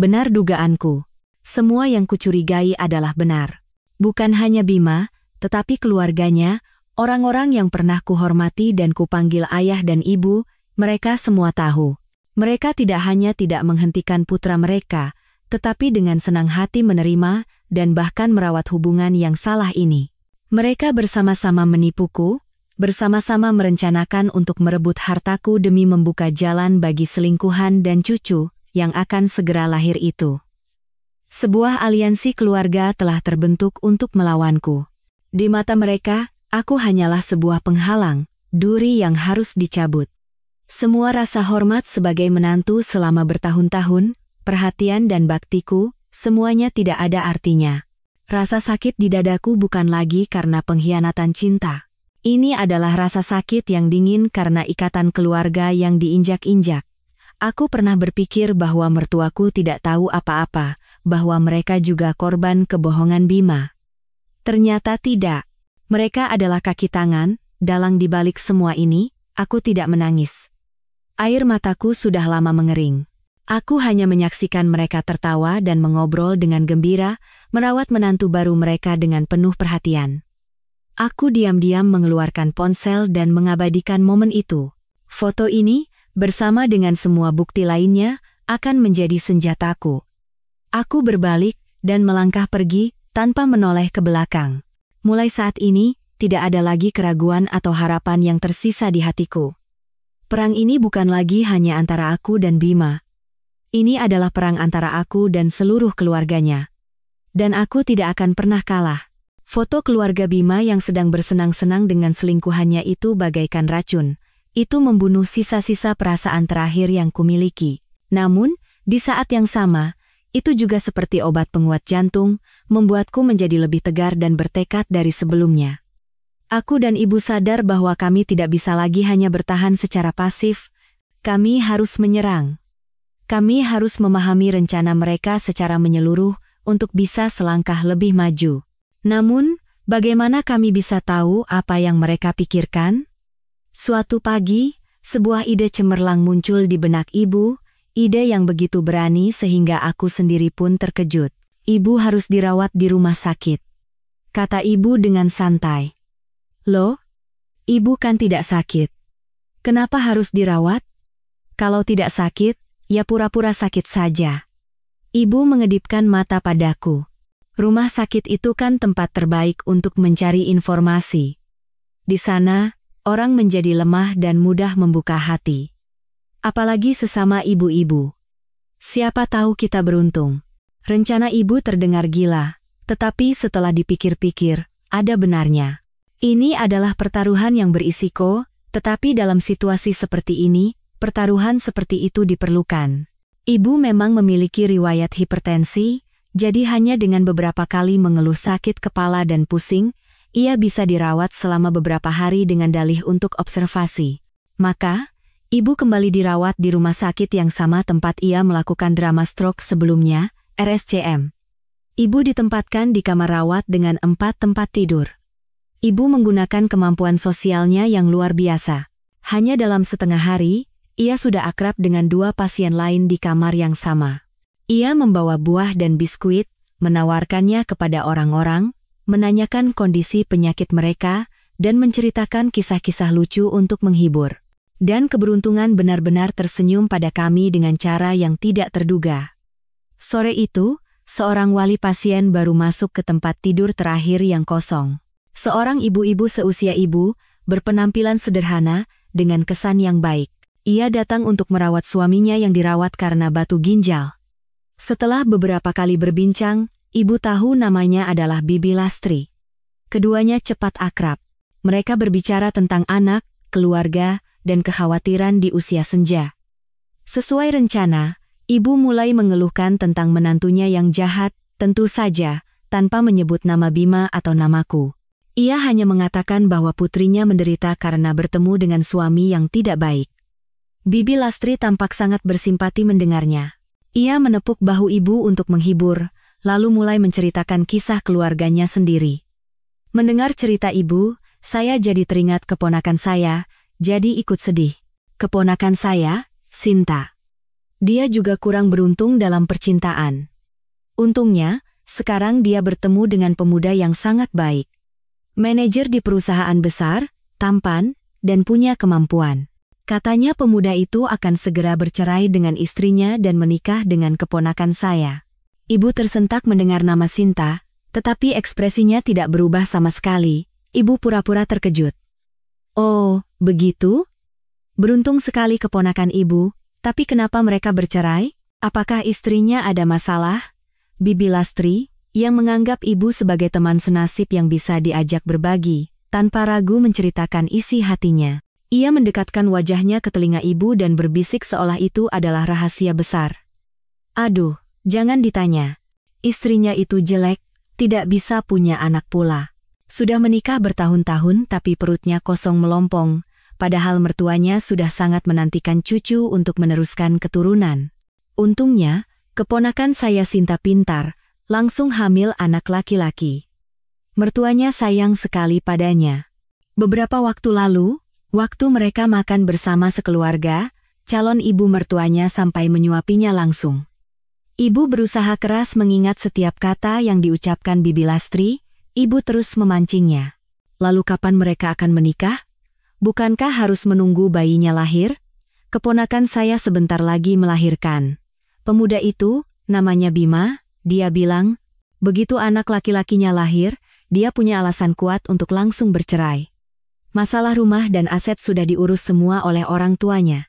Benar dugaanku. Semua yang kucurigai adalah benar. Bukan hanya Bima, tetapi keluarganya, orang-orang yang pernah kuhormati dan kupanggil ayah dan ibu, mereka semua tahu. Mereka tidak hanya tidak menghentikan putra mereka, tetapi dengan senang hati menerima dan bahkan merawat hubungan yang salah ini. Mereka bersama-sama menipuku, bersama-sama merencanakan untuk merebut hartaku demi membuka jalan bagi selingkuhan dan cucu yang akan segera lahir itu. Sebuah aliansi keluarga telah terbentuk untuk melawanku. Di mata mereka, aku hanyalah sebuah penghalang, duri yang harus dicabut. Semua rasa hormat sebagai menantu selama bertahun-tahun, perhatian dan baktiku, semuanya tidak ada artinya. Rasa sakit di dadaku bukan lagi karena pengkhianatan cinta. Ini adalah rasa sakit yang dingin karena ikatan keluarga yang diinjak-injak. Aku pernah berpikir bahwa mertuaku tidak tahu apa-apa, bahwa mereka juga korban kebohongan Bima. Ternyata tidak. Mereka adalah kaki tangan, dalang di balik semua ini. Aku tidak menangis. Air mataku sudah lama mengering. Aku hanya menyaksikan mereka tertawa dan mengobrol dengan gembira, merawat menantu baru mereka dengan penuh perhatian. Aku diam-diam mengeluarkan ponsel dan mengabadikan momen itu. Foto ini, bersama dengan semua bukti lainnya, akan menjadi senjataku. Aku berbalik dan melangkah pergi tanpa menoleh ke belakang. Mulai saat ini, tidak ada lagi keraguan atau harapan yang tersisa di hatiku. Perang ini bukan lagi hanya antara aku dan Bima. Ini adalah perang antara aku dan seluruh keluarganya. Dan aku tidak akan pernah kalah. Foto keluarga Bima yang sedang bersenang-senang dengan selingkuhannya itu bagaikan racun. Itu membunuh sisa-sisa perasaan terakhir yang kumiliki. Namun, di saat yang sama, itu juga seperti obat penguat jantung, membuatku menjadi lebih tegar dan bertekad dari sebelumnya. Aku dan ibu sadar bahwa kami tidak bisa lagi hanya bertahan secara pasif. Kami harus menyerang. Kami harus memahami rencana mereka secara menyeluruh untuk bisa selangkah lebih maju. Namun, bagaimana kami bisa tahu apa yang mereka pikirkan? Suatu pagi, sebuah ide cemerlang muncul di benak ibu, ide yang begitu berani sehingga aku sendiri pun terkejut. Ibu harus dirawat di rumah sakit, kata ibu dengan santai. Loh, ibu kan tidak sakit. Kenapa harus dirawat? Kalau tidak sakit, ya pura-pura sakit saja. Ibu mengedipkan mata padaku. Rumah sakit itu kan tempat terbaik untuk mencari informasi. Di sana, orang menjadi lemah dan mudah membuka hati. Apalagi sesama ibu-ibu. Siapa tahu kita beruntung. Rencana ibu terdengar gila, tetapi setelah dipikir-pikir, ada benarnya. Ini adalah pertaruhan yang berisiko, tetapi dalam situasi seperti ini, pertaruhan seperti itu diperlukan. Ibu memang memiliki riwayat hipertensi, jadi hanya dengan beberapa kali mengeluh sakit kepala dan pusing, ia bisa dirawat selama beberapa hari dengan dalih untuk observasi. Maka, ibu kembali dirawat di rumah sakit yang sama tempat ia melakukan drama stroke sebelumnya, RSCM. Ibu ditempatkan di kamar rawat dengan 4 tempat tidur. Ibu menggunakan kemampuan sosialnya yang luar biasa. Hanya dalam setengah hari, ia sudah akrab dengan 2 pasien lain di kamar yang sama. Ia membawa buah dan biskuit, menawarkannya kepada orang-orang, menanyakan kondisi penyakit mereka, dan menceritakan kisah-kisah lucu untuk menghibur. Dan keberuntungan benar-benar tersenyum pada kami dengan cara yang tidak terduga. Sore itu, seorang wali pasien baru masuk ke tempat tidur terakhir yang kosong. Seorang ibu-ibu seusia ibu, berpenampilan sederhana, dengan kesan yang baik. Ia datang untuk merawat suaminya yang dirawat karena batu ginjal. Setelah beberapa kali berbincang, ibu tahu namanya adalah Bibi Lastri. Keduanya cepat akrab. Mereka berbicara tentang anak, keluarga, dan kekhawatiran di usia senja. Sesuai rencana, ibu mulai mengeluhkan tentang menantunya yang jahat, tentu saja, tanpa menyebut nama Bima atau namaku. Ia hanya mengatakan bahwa putrinya menderita karena bertemu dengan suami yang tidak baik. Bibi Lastri tampak sangat bersimpati mendengarnya. Ia menepuk bahu ibu untuk menghibur, lalu mulai menceritakan kisah keluarganya sendiri. Mendengar cerita ibu, saya jadi teringat keponakan saya, jadi ikut sedih. Keponakan saya, Sinta. Dia juga kurang beruntung dalam percintaan. Untungnya, sekarang dia bertemu dengan pemuda yang sangat baik. Manajer di perusahaan besar, tampan, dan punya kemampuan. Katanya pemuda itu akan segera bercerai dengan istrinya dan menikah dengan keponakan saya. Ibu tersentak mendengar nama Sinta, tetapi ekspresinya tidak berubah sama sekali. Ibu pura-pura terkejut. Oh, begitu? Beruntung sekali keponakan ibu, tapi kenapa mereka bercerai? Apakah istrinya ada masalah? Bibi Lastri, yang menganggap ibu sebagai teman senasib yang bisa diajak berbagi, tanpa ragu menceritakan isi hatinya. Ia mendekatkan wajahnya ke telinga ibu dan berbisik seolah itu adalah rahasia besar. Aduh, jangan ditanya. Istrinya itu jelek, tidak bisa punya anak pula. Sudah menikah bertahun-tahun tapi perutnya kosong melompong, padahal mertuanya sudah sangat menantikan cucu untuk meneruskan keturunan. Untungnya, keponakan saya Sinta pintar, langsung hamil anak laki-laki. Mertuanya sayang sekali padanya. Beberapa waktu lalu, waktu mereka makan bersama sekeluarga, calon ibu mertuanya sampai menyuapinya langsung. Ibu berusaha keras mengingat setiap kata yang diucapkan Bibi Lastri, ibu terus memancingnya. Lalu kapan mereka akan menikah? Bukankah harus menunggu bayinya lahir? Keponakan saya sebentar lagi melahirkan. Pemuda itu, namanya Bima, dia bilang, begitu anak laki-lakinya lahir, dia punya alasan kuat untuk langsung bercerai. Masalah rumah dan aset sudah diurus semua oleh orang tuanya.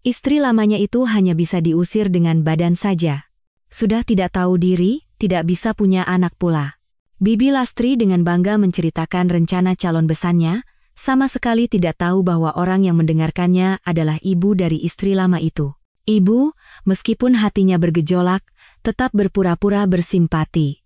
Istri lamanya itu hanya bisa diusir dengan badan saja. Sudah tidak tahu diri, tidak bisa punya anak pula. Bibi Lastri dengan bangga menceritakan rencana calon besannya, sama sekali tidak tahu bahwa orang yang mendengarkannya adalah ibu dari istri lama itu. Ibu, meskipun hatinya bergejolak, tetap berpura-pura bersimpati.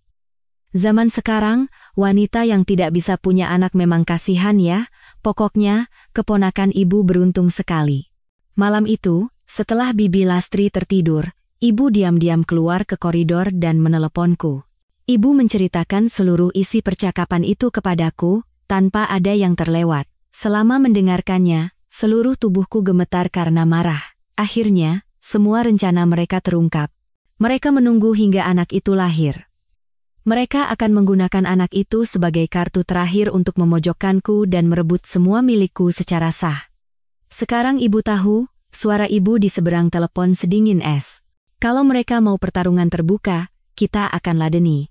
Zaman sekarang, wanita yang tidak bisa punya anak memang kasihan ya, pokoknya, keponakan ibu beruntung sekali. Malam itu, setelah Bibi Lastri tertidur, ibu diam-diam keluar ke koridor dan meneleponku. Ibu menceritakan seluruh isi percakapan itu kepadaku, tanpa ada yang terlewat. Selama mendengarkannya, seluruh tubuhku gemetar karena marah. Akhirnya, semua rencana mereka terungkap. Mereka menunggu hingga anak itu lahir. Mereka akan menggunakan anak itu sebagai kartu terakhir untuk memojokkanku dan merebut semua milikku secara sah. Sekarang ibu tahu, suara ibu di seberang telepon sedingin es. Kalau mereka mau pertarungan terbuka, kita akan ladeni.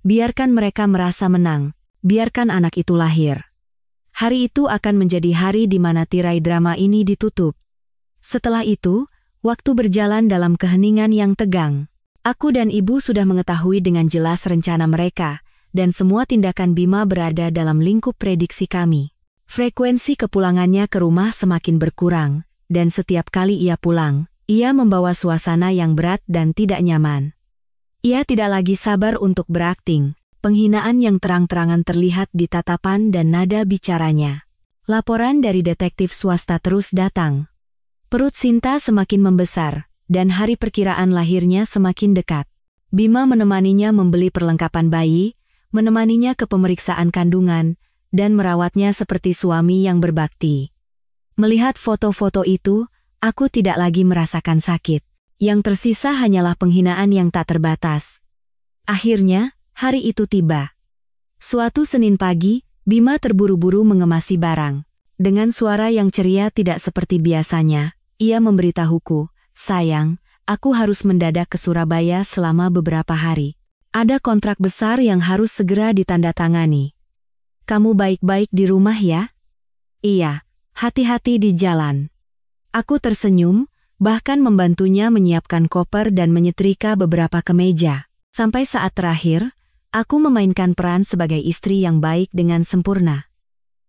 Biarkan mereka merasa menang, biarkan anak itu lahir. Hari itu akan menjadi hari di mana tirai drama ini ditutup. Setelah itu, waktu berjalan dalam keheningan yang tegang. Aku dan ibu sudah mengetahui dengan jelas rencana mereka, dan semua tindakan Bima berada dalam lingkup prediksi kami. Frekuensi kepulangannya ke rumah semakin berkurang, dan setiap kali ia pulang, ia membawa suasana yang berat dan tidak nyaman. Ia tidak lagi sabar untuk berakting, penghinaan yang terang-terangan terlihat di tatapan dan nada bicaranya. Laporan dari detektif swasta terus datang. Perut Sinta semakin membesar, dan hari perkiraan lahirnya semakin dekat. Bima menemaninya membeli perlengkapan bayi, menemaninya ke pemeriksaan kandungan, dan merawatnya seperti suami yang berbakti. Melihat foto-foto itu, aku tidak lagi merasakan sakit. Yang tersisa hanyalah penghinaan yang tak terbatas. Akhirnya, hari itu tiba. Suatu Senin pagi, Bima terburu-buru mengemasi barang. Dengan suara yang ceria tidak seperti biasanya, ia memberitahuku, "Sayang, aku harus mendadak ke Surabaya selama beberapa hari. Ada kontrak besar yang harus segera ditandatangani. Kamu baik-baik di rumah ya?" "Iya, hati-hati di jalan." Aku tersenyum, bahkan membantunya menyiapkan koper dan menyetrika beberapa kemeja. Sampai saat terakhir, aku memainkan peran sebagai istri yang baik dengan sempurna.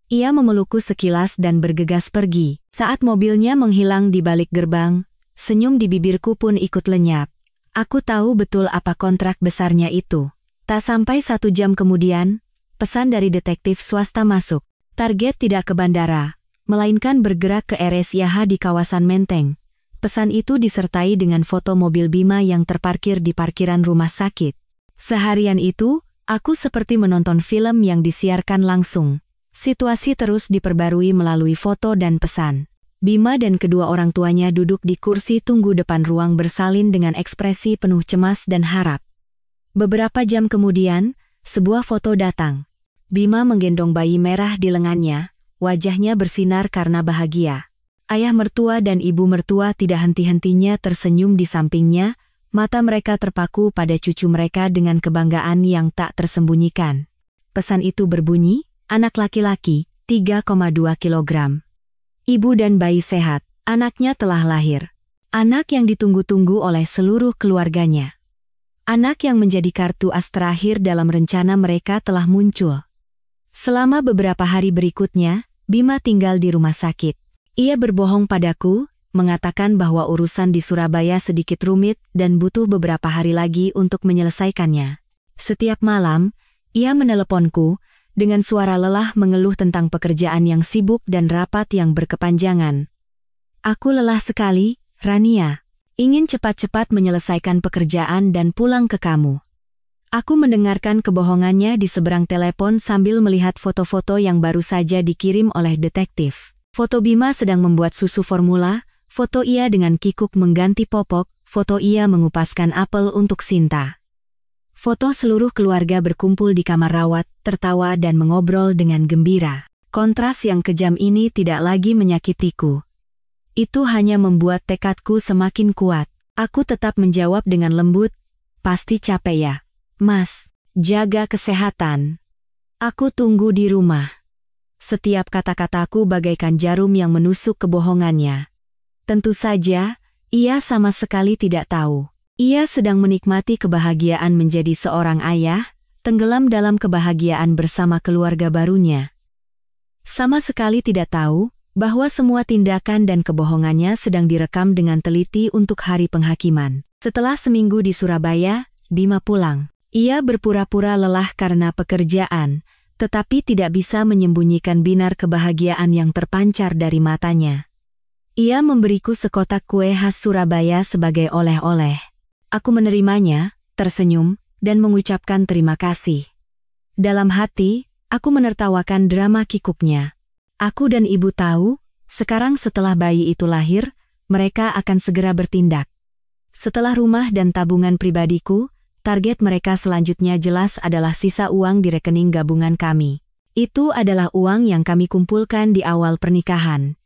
Ia memelukku sekilas dan bergegas pergi. Saat mobilnya menghilang di balik gerbang, senyum di bibirku pun ikut lenyap. Aku tahu betul apa kontrak besarnya itu. Tak sampai 1 jam kemudian, pesan dari detektif swasta masuk. Target tidak ke bandara, melainkan bergerak ke RS Yaha di kawasan Menteng. Pesan itu disertai dengan foto mobil Bima yang terparkir di parkiran rumah sakit. Seharian itu, aku seperti menonton film yang disiarkan langsung. Situasi terus diperbarui melalui foto dan pesan. Bima dan kedua orang tuanya duduk di kursi tunggu depan ruang bersalin dengan ekspresi penuh cemas dan harap. Beberapa jam kemudian, sebuah foto datang. Bima menggendong bayi merah di lengannya, wajahnya bersinar karena bahagia. Ayah mertua dan ibu mertua tidak henti-hentinya tersenyum di sampingnya, mata mereka terpaku pada cucu mereka dengan kebanggaan yang tak tersembunyikan. Pesan itu berbunyi, anak laki-laki, 3,2 kilogram. Ibu dan bayi sehat, anaknya telah lahir. Anak yang ditunggu-tunggu oleh seluruh keluarganya. Anak yang menjadi kartu as terakhir dalam rencana mereka telah muncul. Selama beberapa hari berikutnya, Bima tinggal di rumah sakit. Ia berbohong padaku, mengatakan bahwa urusan di Surabaya sedikit rumit dan butuh beberapa hari lagi untuk menyelesaikannya. Setiap malam, ia meneleponku, dengan suara lelah mengeluh tentang pekerjaan yang sibuk dan rapat yang berkepanjangan. "Aku lelah sekali, Rania. Ingin cepat-cepat menyelesaikan pekerjaan dan pulang ke kamu." Aku mendengarkan kebohongannya di seberang telepon sambil melihat foto-foto yang baru saja dikirim oleh detektif. Foto Bima sedang membuat susu formula, foto ia dengan kikuk mengganti popok, foto ia mengupaskan apel untuk Sinta. Foto seluruh keluarga berkumpul di kamar rawat, tertawa dan mengobrol dengan gembira. Kontras yang kejam ini tidak lagi menyakitiku. Itu hanya membuat tekadku semakin kuat. Aku tetap menjawab dengan lembut, "Pasti capek ya, Mas. Jaga kesehatan. Aku tunggu di rumah." Setiap kata-kataku bagaikan jarum yang menusuk kebohongannya. Tentu saja, ia sama sekali tidak tahu. Ia sedang menikmati kebahagiaan menjadi seorang ayah, tenggelam dalam kebahagiaan bersama keluarga barunya. Sama sekali tidak tahu bahwa semua tindakan dan kebohongannya sedang direkam dengan teliti untuk hari penghakiman. Setelah seminggu di Surabaya, Bima pulang. Ia berpura-pura lelah karena pekerjaan, tetapi tidak bisa menyembunyikan binar kebahagiaan yang terpancar dari matanya. Ia memberiku sekotak kue khas Surabaya sebagai oleh-oleh. Aku menerimanya, tersenyum, dan mengucapkan terima kasih. Dalam hati, aku menertawakan drama kikuknya. Aku dan ibu tahu, sekarang setelah bayi itu lahir, mereka akan segera bertindak. Setelah rumah dan tabungan pribadiku, target mereka selanjutnya jelas adalah sisa uang di rekening gabungan kami. Itu adalah uang yang kami kumpulkan di awal pernikahan.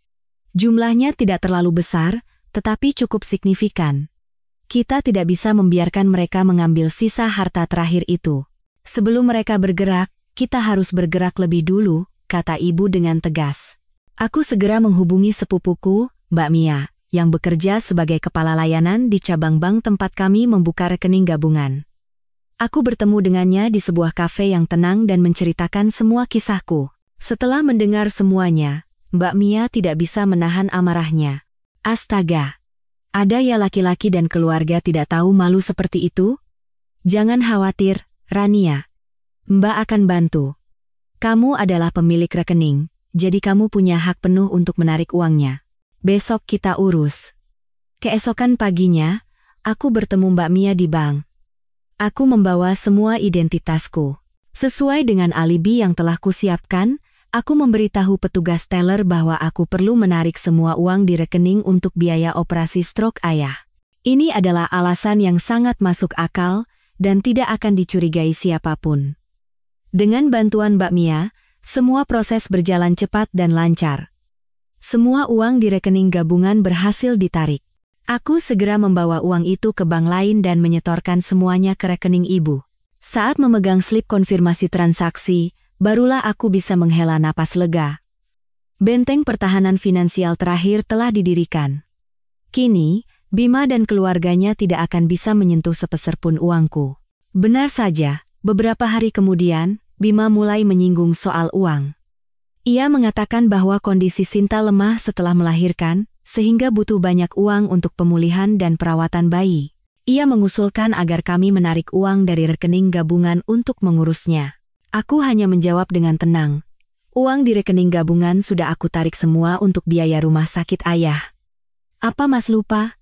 Jumlahnya tidak terlalu besar, tetapi cukup signifikan. Kita tidak bisa membiarkan mereka mengambil sisa harta terakhir itu. Sebelum mereka bergerak, kita harus bergerak lebih dulu, kata ibu dengan tegas. Aku segera menghubungi sepupuku, Mbak Mia, yang bekerja sebagai kepala layanan di cabang bank tempat kami membuka rekening gabungan. Aku bertemu dengannya di sebuah kafe yang tenang dan menceritakan semua kisahku. Setelah mendengar semuanya, Mbak Mia tidak bisa menahan amarahnya. Astaga! Ada ya laki-laki dan keluarga tidak tahu malu seperti itu? Jangan khawatir, Rania. Mbak akan bantu. Kamu adalah pemilik rekening, jadi kamu punya hak penuh untuk menarik uangnya. Besok kita urus. Keesokan paginya, aku bertemu Mbak Mia di bank. Aku membawa semua identitasku. Sesuai dengan alibi yang telah kusiapkan, aku memberitahu petugas teller bahwa aku perlu menarik semua uang di rekening untuk biaya operasi stroke ayah. Ini adalah alasan yang sangat masuk akal dan tidak akan dicurigai siapapun. Dengan bantuan Mbak Mia, semua proses berjalan cepat dan lancar. Semua uang di rekening gabungan berhasil ditarik. Aku segera membawa uang itu ke bank lain dan menyetorkan semuanya ke rekening ibu. Saat memegang slip konfirmasi transaksi, barulah aku bisa menghela napas lega. Benteng pertahanan finansial terakhir telah didirikan. Kini, Bima dan keluarganya tidak akan bisa menyentuh sepeser pun uangku. Benar saja, beberapa hari kemudian, Bima mulai menyinggung soal uang. Ia mengatakan bahwa kondisi Sinta lemah setelah melahirkan, sehingga butuh banyak uang untuk pemulihan dan perawatan bayi. Ia mengusulkan agar kami menarik uang dari rekening gabungan untuk mengurusnya. Aku hanya menjawab dengan tenang. Uang di rekening gabungan sudah aku tarik semua untuk biaya rumah sakit ayah. Apa Mas lupa?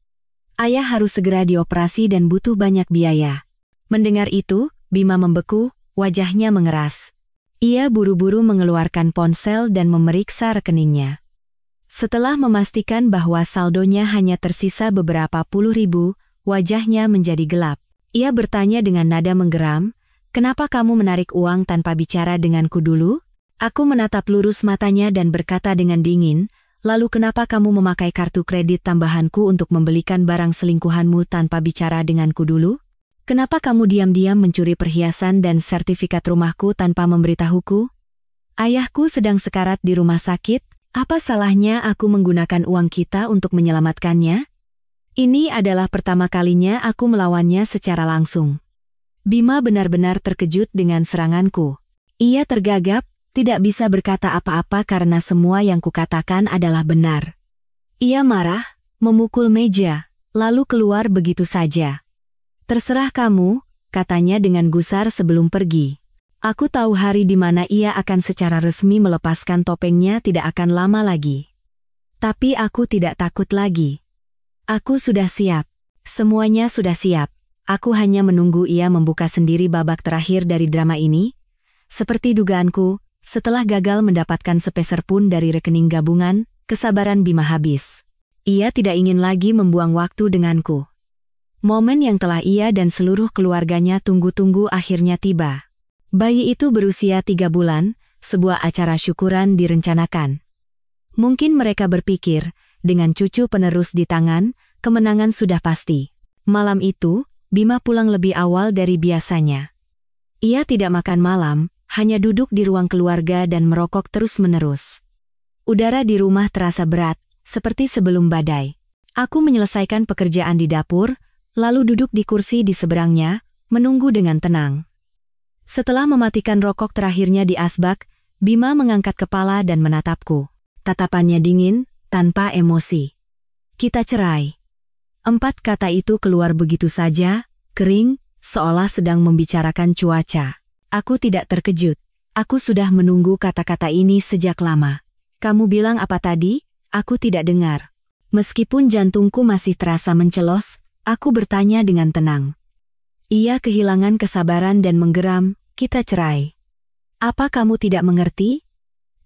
Ayah harus segera dioperasi dan butuh banyak biaya. Mendengar itu, Bima membeku, wajahnya mengeras. Ia buru-buru mengeluarkan ponsel dan memeriksa rekeningnya. Setelah memastikan bahwa saldonya hanya tersisa beberapa puluh ribu, wajahnya menjadi gelap. Ia bertanya dengan nada menggeram, "Kenapa kamu menarik uang tanpa bicara denganku dulu?" Aku menatap lurus matanya dan berkata dengan dingin, "Lalu kenapa kamu memakai kartu kredit tambahanku untuk membelikan barang selingkuhanmu tanpa bicara denganku dulu? Kenapa kamu diam-diam mencuri perhiasan dan sertifikat rumahku tanpa memberitahuku? Ayahku sedang sekarat di rumah sakit, apa salahnya aku menggunakan uang kita untuk menyelamatkannya?" Ini adalah pertama kalinya aku melawannya secara langsung. Bima benar-benar terkejut dengan seranganku. Ia tergagap, tidak bisa berkata apa-apa karena semua yang kukatakan adalah benar. Ia marah, memukul meja, lalu keluar begitu saja. "Terserah kamu," katanya dengan gusar sebelum pergi. Aku tahu hari di mana ia akan secara resmi melepaskan topengnya tidak akan lama lagi. Tapi aku tidak takut lagi. Aku sudah siap. Semuanya sudah siap. Aku hanya menunggu ia membuka sendiri babak terakhir dari drama ini. Seperti dugaanku, setelah gagal mendapatkan sepeser pun dari rekening gabungan, kesabaran Bima habis. Ia tidak ingin lagi membuang waktu denganku. Momen yang telah ia dan seluruh keluarganya tunggu-tunggu akhirnya tiba. Bayi itu berusia 3 bulan, sebuah acara syukuran direncanakan. Mungkin mereka berpikir, dengan cucu penerus di tangan, kemenangan sudah pasti. Malam itu, Bima pulang lebih awal dari biasanya. Ia tidak makan malam, hanya duduk di ruang keluarga dan merokok terus-menerus. Udara di rumah terasa berat, seperti sebelum badai. Aku menyelesaikan pekerjaan di dapur, lalu duduk di kursi di seberangnya, menunggu dengan tenang. Setelah mematikan rokok terakhirnya di asbak, Bima mengangkat kepala dan menatapku. Tatapannya dingin, tanpa emosi. Kita cerai. 4 kata itu keluar begitu saja, kering, seolah sedang membicarakan cuaca. Aku tidak terkejut. Aku sudah menunggu kata-kata ini sejak lama. Kamu bilang apa tadi? Aku tidak dengar. Meskipun jantungku masih terasa mencelos, aku bertanya dengan tenang. Ia kehilangan kesabaran dan menggeram, kita cerai. Apa kamu tidak mengerti?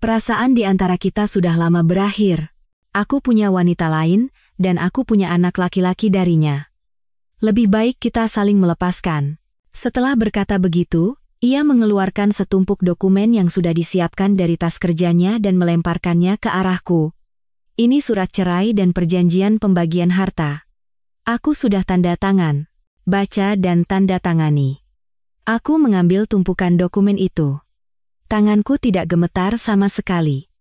Perasaan di antara kita sudah lama berakhir. Aku punya wanita lain, dan aku punya anak laki-laki darinya. Lebih baik kita saling melepaskan. Setelah berkata begitu, ia mengeluarkan setumpuk dokumen yang sudah disiapkan dari tas kerjanya dan melemparkannya ke arahku. Ini surat cerai dan perjanjian pembagian harta. Aku sudah tanda tangan. Baca dan tanda tangani. Aku mengambil tumpukan dokumen itu. Tanganku tidak gemetar sama sekali.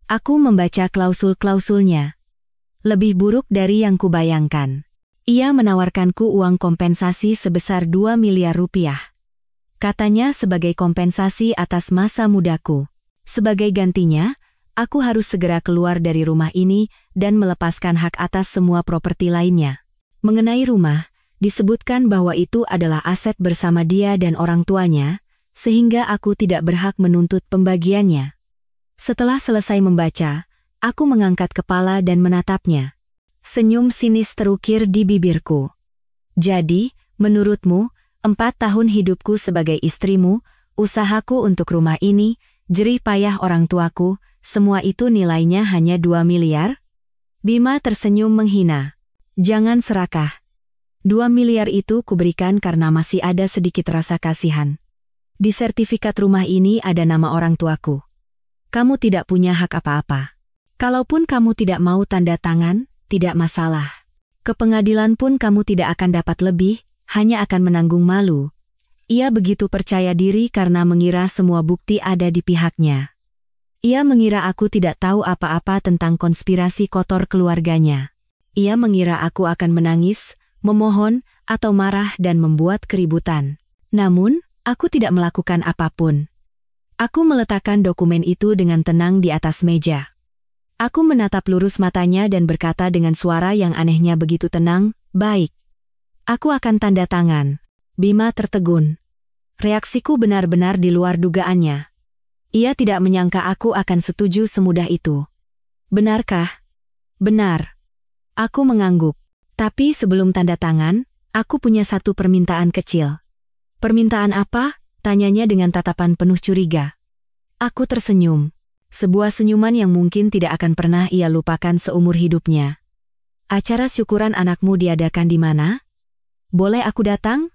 Aku membaca klausul-klausulnya. Lebih buruk dari yang kubayangkan. Ia menawarkanku uang kompensasi sebesar 2 miliar rupiah. Katanya sebagai kompensasi atas masa mudaku. Sebagai gantinya, aku harus segera keluar dari rumah ini dan melepaskan hak atas semua properti lainnya. Mengenai rumah, disebutkan bahwa itu adalah aset bersama dia dan orang tuanya, sehingga aku tidak berhak menuntut pembagiannya. Setelah selesai membaca, aku mengangkat kepala dan menatapnya. Senyum sinis terukir di bibirku. Jadi, menurutmu, 4 tahun hidupku sebagai istrimu, usahaku untuk rumah ini, jerih payah orang tuaku, semua itu nilainya hanya 2 miliar? Bima tersenyum menghina. Jangan serakah. 2 miliar itu kuberikan karena masih ada sedikit rasa kasihan. Di sertifikat rumah ini ada nama orang tuaku. Kamu tidak punya hak apa-apa. Kalaupun kamu tidak mau tanda tangan, tidak masalah. Ke pengadilan pun kamu tidak akan dapat lebih, hanya akan menanggung malu. Ia begitu percaya diri karena mengira semua bukti ada di pihaknya. Ia mengira aku tidak tahu apa-apa tentang konspirasi kotor keluarganya. Ia mengira aku akan menangis, memohon, atau marah dan membuat keributan. Namun, aku tidak melakukan apapun. Aku meletakkan dokumen itu dengan tenang di atas meja. Aku menatap lurus matanya dan berkata dengan suara yang anehnya begitu tenang, baik. Aku akan tanda tangan. Bima tertegun. Reaksiku benar-benar di luar dugaannya. Ia tidak menyangka aku akan setuju semudah itu. Benarkah? Benar. Aku mengangguk. Tapi sebelum tanda tangan, aku punya satu permintaan kecil. Permintaan apa? Tanyanya dengan tatapan penuh curiga. Aku tersenyum. Sebuah senyuman yang mungkin tidak akan pernah ia lupakan seumur hidupnya. Acara syukuran anakmu diadakan di mana? Boleh aku datang?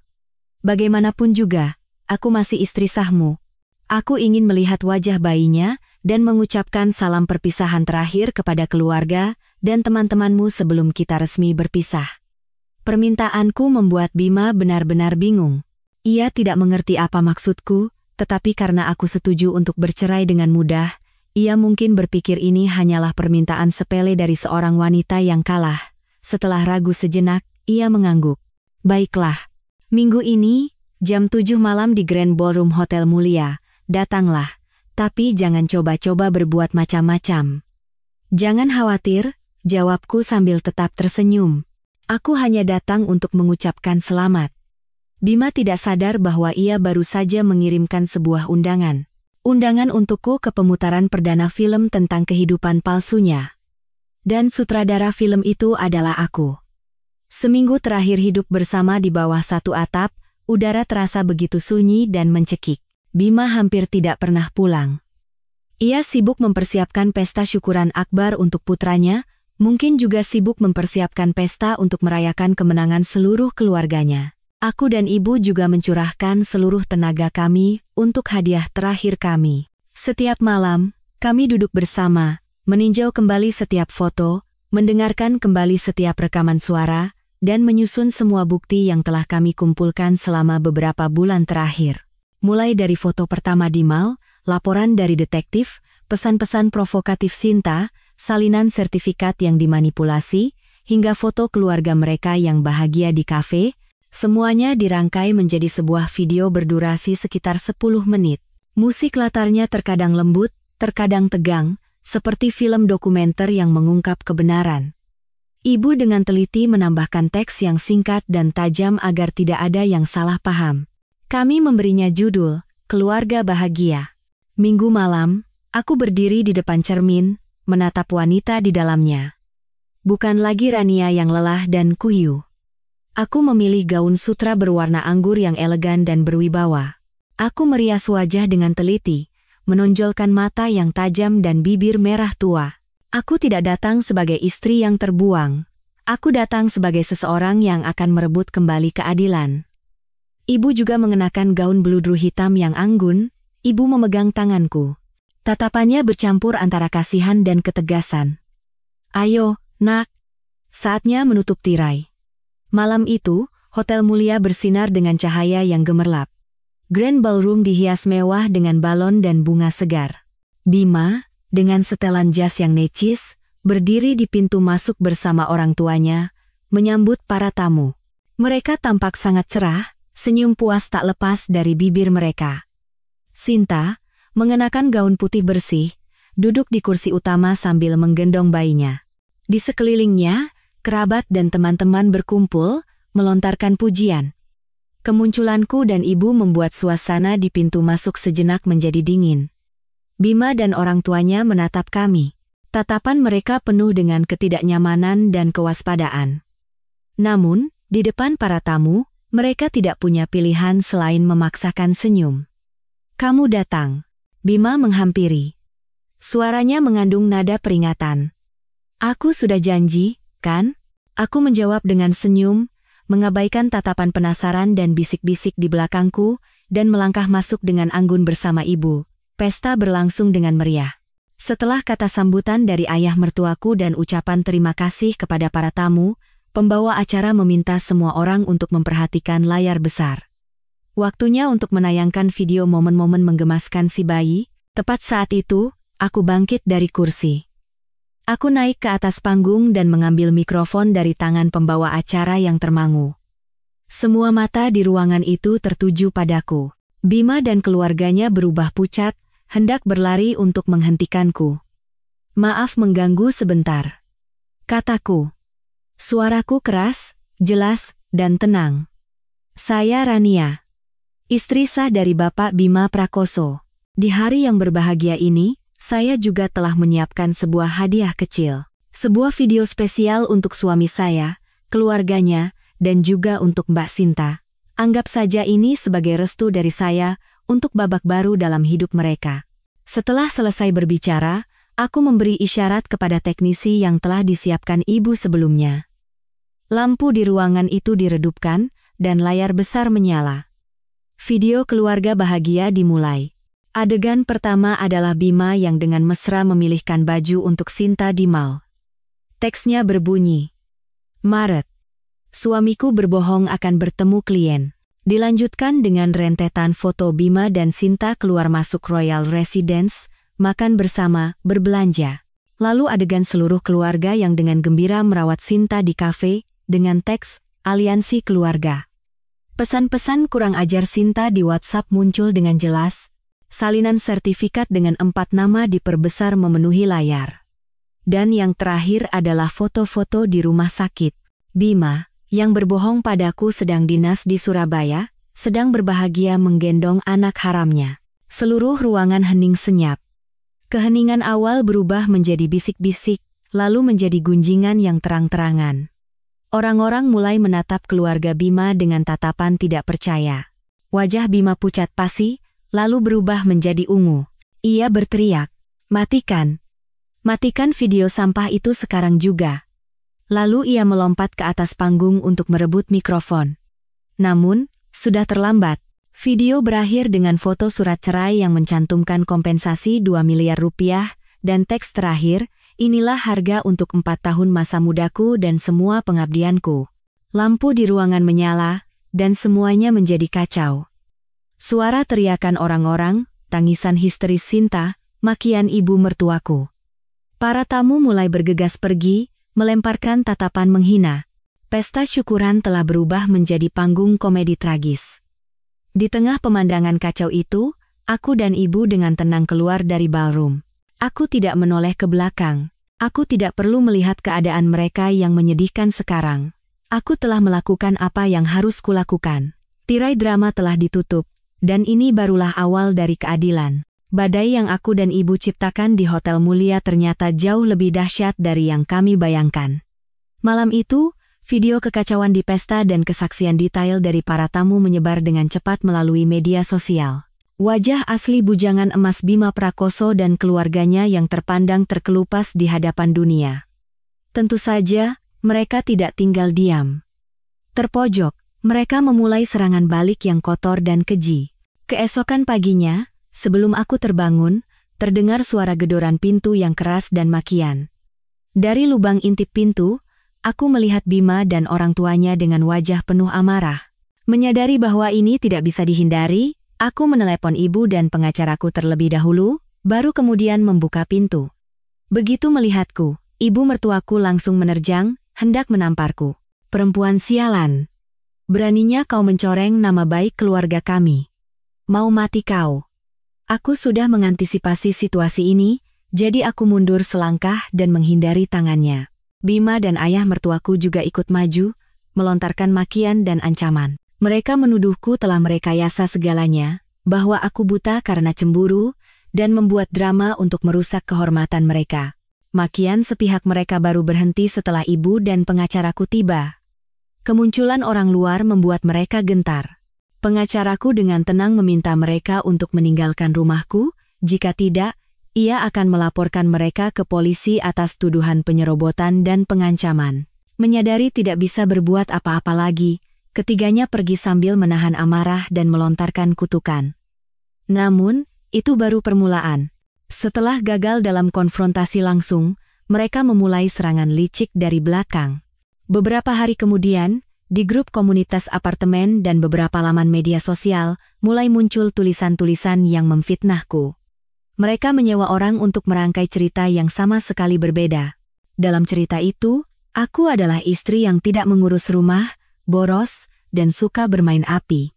Bagaimanapun juga, aku masih istri sahmu. Aku ingin melihat wajah bayinya dan mengucapkan salam perpisahan terakhir kepada keluarga dan teman-temanmu sebelum kita resmi berpisah. Permintaanku membuat Bima benar-benar bingung. Ia tidak mengerti apa maksudku, tetapi karena aku setuju untuk bercerai dengan mudah, ia mungkin berpikir ini hanyalah permintaan sepele dari seorang wanita yang kalah. Setelah ragu sejenak, ia mengangguk. Baiklah. Minggu ini, jam 7 malam di Grand Ballroom Hotel Mulia, datanglah. Tapi jangan coba-coba berbuat macam-macam. Jangan khawatir, jawabku sambil tetap tersenyum. Aku hanya datang untuk mengucapkan selamat. Bima tidak sadar bahwa ia baru saja mengirimkan sebuah undangan. Undangan untukku ke pemutaran perdana film tentang kehidupan palsunya. Dan sutradara film itu adalah aku. Seminggu terakhir hidup bersama di bawah satu atap, udara terasa begitu sunyi dan mencekik. Bima hampir tidak pernah pulang. Ia sibuk mempersiapkan pesta syukuran akbar untuk putranya, mungkin juga sibuk mempersiapkan pesta untuk merayakan kemenangan seluruh keluarganya. Aku dan ibu juga mencurahkan seluruh tenaga kami untuk hadiah terakhir kami. Setiap malam, kami duduk bersama, meninjau kembali setiap foto, mendengarkan kembali setiap rekaman suara, dan menyusun semua bukti yang telah kami kumpulkan selama beberapa bulan terakhir. Mulai dari foto pertama di mall, laporan dari detektif, pesan-pesan provokatif Sinta, salinan sertifikat yang dimanipulasi, hingga foto keluarga mereka yang bahagia di kafe, Semuanya dirangkai menjadi sebuah video berdurasi sekitar 10 menit. Musik latarnya terkadang lembut, terkadang tegang, seperti film dokumenter yang mengungkap kebenaran. Ibu dengan teliti menambahkan teks yang singkat dan tajam agar tidak ada yang salah paham. Kami memberinya judul, Keluarga Bahagia. Minggu malam, aku berdiri di depan cermin, menatap wanita di dalamnya. Bukan lagi Rania yang lelah dan kuyu. Aku memilih gaun sutra berwarna anggur yang elegan dan berwibawa. Aku merias wajah dengan teliti, menonjolkan mata yang tajam dan bibir merah tua. Aku tidak datang sebagai istri yang terbuang. Aku datang sebagai seseorang yang akan merebut kembali keadilan. Ibu juga mengenakan gaun beludru hitam yang anggun. Ibu memegang tanganku. Tatapannya bercampur antara kasihan dan ketegasan. Ayo, nak. Saatnya menutup tirai. Malam itu, hotel mulia bersinar dengan cahaya yang gemerlap. Grand Ballroom dihias mewah dengan balon dan bunga segar. Bima, dengan setelan jas yang necis, berdiri di pintu masuk bersama orang tuanya, menyambut para tamu. Mereka tampak sangat cerah, senyum puas tak lepas dari bibir mereka. Sinta, mengenakan gaun putih bersih, duduk di kursi utama sambil menggendong bayinya. Di sekelilingnya, kerabat dan teman-teman berkumpul, melontarkan pujian. Kemunculanku dan ibu membuat suasana di pintu masuk sejenak menjadi dingin. Bima dan orang tuanya menatap kami. Tatapan mereka penuh dengan ketidaknyamanan dan kewaspadaan. Namun, di depan para tamu, mereka tidak punya pilihan selain memaksakan senyum. Kamu datang. Bima menghampiri. Suaranya mengandung nada peringatan. Aku sudah janji, kan? Aku menjawab dengan senyum, mengabaikan tatapan penasaran dan bisik-bisik di belakangku, dan melangkah masuk dengan anggun bersama ibu. Pesta berlangsung dengan meriah. Setelah kata sambutan dari ayah mertuaku dan ucapan terima kasih kepada para tamu, pembawa acara meminta semua orang untuk memperhatikan layar besar. Waktunya untuk menayangkan video momen-momen menggemaskan si bayi. Tepat saat itu, aku bangkit dari kursi. Aku naik ke atas panggung dan mengambil mikrofon dari tangan pembawa acara yang termangu. Semua mata di ruangan itu tertuju padaku. Bima dan keluarganya berubah pucat, hendak berlari untuk menghentikanku. Maaf mengganggu sebentar. Kataku. Suaraku keras, jelas, dan tenang. Saya Rania. Istri sah dari Bapak Bima Prakoso. Di hari yang berbahagia ini, saya juga telah menyiapkan sebuah hadiah kecil. Sebuah video spesial untuk suami saya, keluarganya, dan juga untuk Mbak Sinta. Anggap saja ini sebagai restu dari saya untuk babak baru dalam hidup mereka. Setelah selesai berbicara, aku memberi isyarat kepada teknisi yang telah disiapkan ibu sebelumnya. Lampu di ruangan itu diredupkan, dan layar besar menyala. Video keluarga bahagia dimulai. Adegan pertama adalah Bima yang dengan mesra memilihkan baju untuk Sinta di mall. Teksnya berbunyi, Maret. Suamiku berbohong akan bertemu klien. Dilanjutkan dengan rentetan foto Bima dan Sinta keluar masuk Royal Residence, makan bersama, berbelanja. Lalu adegan seluruh keluarga yang dengan gembira merawat Sinta di kafe, dengan teks, aliansi keluarga. Pesan-pesan kurang ajar Sinta di WhatsApp muncul dengan jelas. Salinan sertifikat dengan 4 nama diperbesar memenuhi layar. Dan yang terakhir adalah foto-foto di rumah sakit. Bima, yang berbohong padaku sedang dinas di Surabaya, sedang berbahagia menggendong anak haramnya. Seluruh ruangan hening senyap. Keheningan awal berubah menjadi bisik-bisik, lalu menjadi gunjingan yang terang-terangan. Orang-orang mulai menatap keluarga Bima dengan tatapan tidak percaya. Wajah Bima pucat pasi, lalu berubah menjadi ungu. Ia berteriak, "Matikan! Matikan video sampah itu sekarang juga!" Lalu ia melompat ke atas panggung untuk merebut mikrofon. Namun, sudah terlambat. Video berakhir dengan foto surat cerai yang mencantumkan kompensasi 2 miliar rupiah, dan teks terakhir, inilah harga untuk 4 tahun masa mudaku dan semua pengabdianku. Lampu di ruangan menyala, dan semuanya menjadi kacau. Suara teriakan orang-orang, tangisan histeris Sinta, makian ibu mertuaku. Para tamu mulai bergegas pergi, melemparkan tatapan menghina. Pesta syukuran telah berubah menjadi panggung komedi tragis. Di tengah pemandangan kacau itu, aku dan ibu dengan tenang keluar dari ballroom. Aku tidak menoleh ke belakang. Aku tidak perlu melihat keadaan mereka yang menyedihkan sekarang. Aku telah melakukan apa yang harus kulakukan. Tirai drama telah ditutup, dan ini barulah awal dari keadilan. Badai yang aku dan ibu ciptakan di Hotel Mulia ternyata jauh lebih dahsyat dari yang kami bayangkan. Malam itu, video kekacauan di pesta dan kesaksian detail dari para tamu menyebar dengan cepat melalui media sosial. Wajah asli bujangan emas Bima Prakoso dan keluarganya yang terpandang terkelupas di hadapan dunia. Tentu saja, mereka tidak tinggal diam. Terpojok, mereka memulai serangan balik yang kotor dan keji. Keesokan paginya, sebelum aku terbangun, terdengar suara gedoran pintu yang keras dan makian. Dari lubang intip pintu, aku melihat Bima dan orang tuanya dengan wajah penuh amarah. Menyadari bahwa ini tidak bisa dihindari, aku menelepon ibu dan pengacaraku terlebih dahulu, baru kemudian membuka pintu. Begitu melihatku, ibu mertuaku langsung menerjang, hendak menamparku. Perempuan sialan. Beraninya kau mencoreng nama baik keluarga kami. Mau mati kau. Aku sudah mengantisipasi situasi ini, jadi aku mundur selangkah dan menghindari tangannya. Bima dan ayah mertuaku juga ikut maju, melontarkan makian dan ancaman. Mereka menuduhku telah merekayasa segalanya, bahwa aku buta karena cemburu, dan membuat drama untuk merusak kehormatan mereka. Makian sepihak mereka baru berhenti setelah ibu dan pengacaraku tiba. Kemunculan orang luar membuat mereka gentar. Pengacaraku dengan tenang meminta mereka untuk meninggalkan rumahku, jika tidak, ia akan melaporkan mereka ke polisi atas tuduhan penyerobotan dan pengancaman. Menyadari tidak bisa berbuat apa-apa lagi, ketiganya pergi sambil menahan amarah dan melontarkan kutukan. Namun, itu baru permulaan. Setelah gagal dalam konfrontasi langsung, mereka memulai serangan licik dari belakang. Beberapa hari kemudian, di grup komunitas apartemen dan beberapa laman media sosial, mulai muncul tulisan-tulisan yang memfitnahku. Mereka menyewa orang untuk merangkai cerita yang sama sekali berbeda. Dalam cerita itu, aku adalah istri yang tidak mengurus rumah, boros, dan suka bermain api.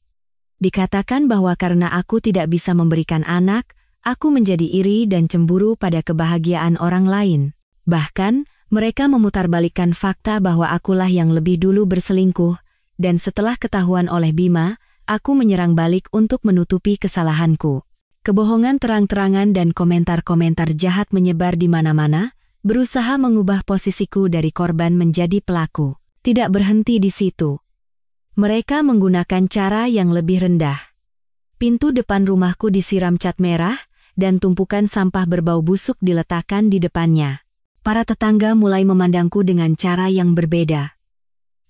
Dikatakan bahwa karena aku tidak bisa memberikan anak, aku menjadi iri dan cemburu pada kebahagiaan orang lain. Bahkan, mereka memutarbalikkan fakta bahwa akulah yang lebih dulu berselingkuh, dan setelah ketahuan oleh Bima, aku menyerang balik untuk menutupi kesalahanku. Kebohongan terang-terangan dan komentar-komentar jahat menyebar di mana-mana, berusaha mengubah posisiku dari korban menjadi pelaku. Tidak berhenti di situ. Mereka menggunakan cara yang lebih rendah. Pintu depan rumahku disiram cat merah, dan tumpukan sampah berbau busuk diletakkan di depannya. Para tetangga mulai memandangku dengan cara yang berbeda.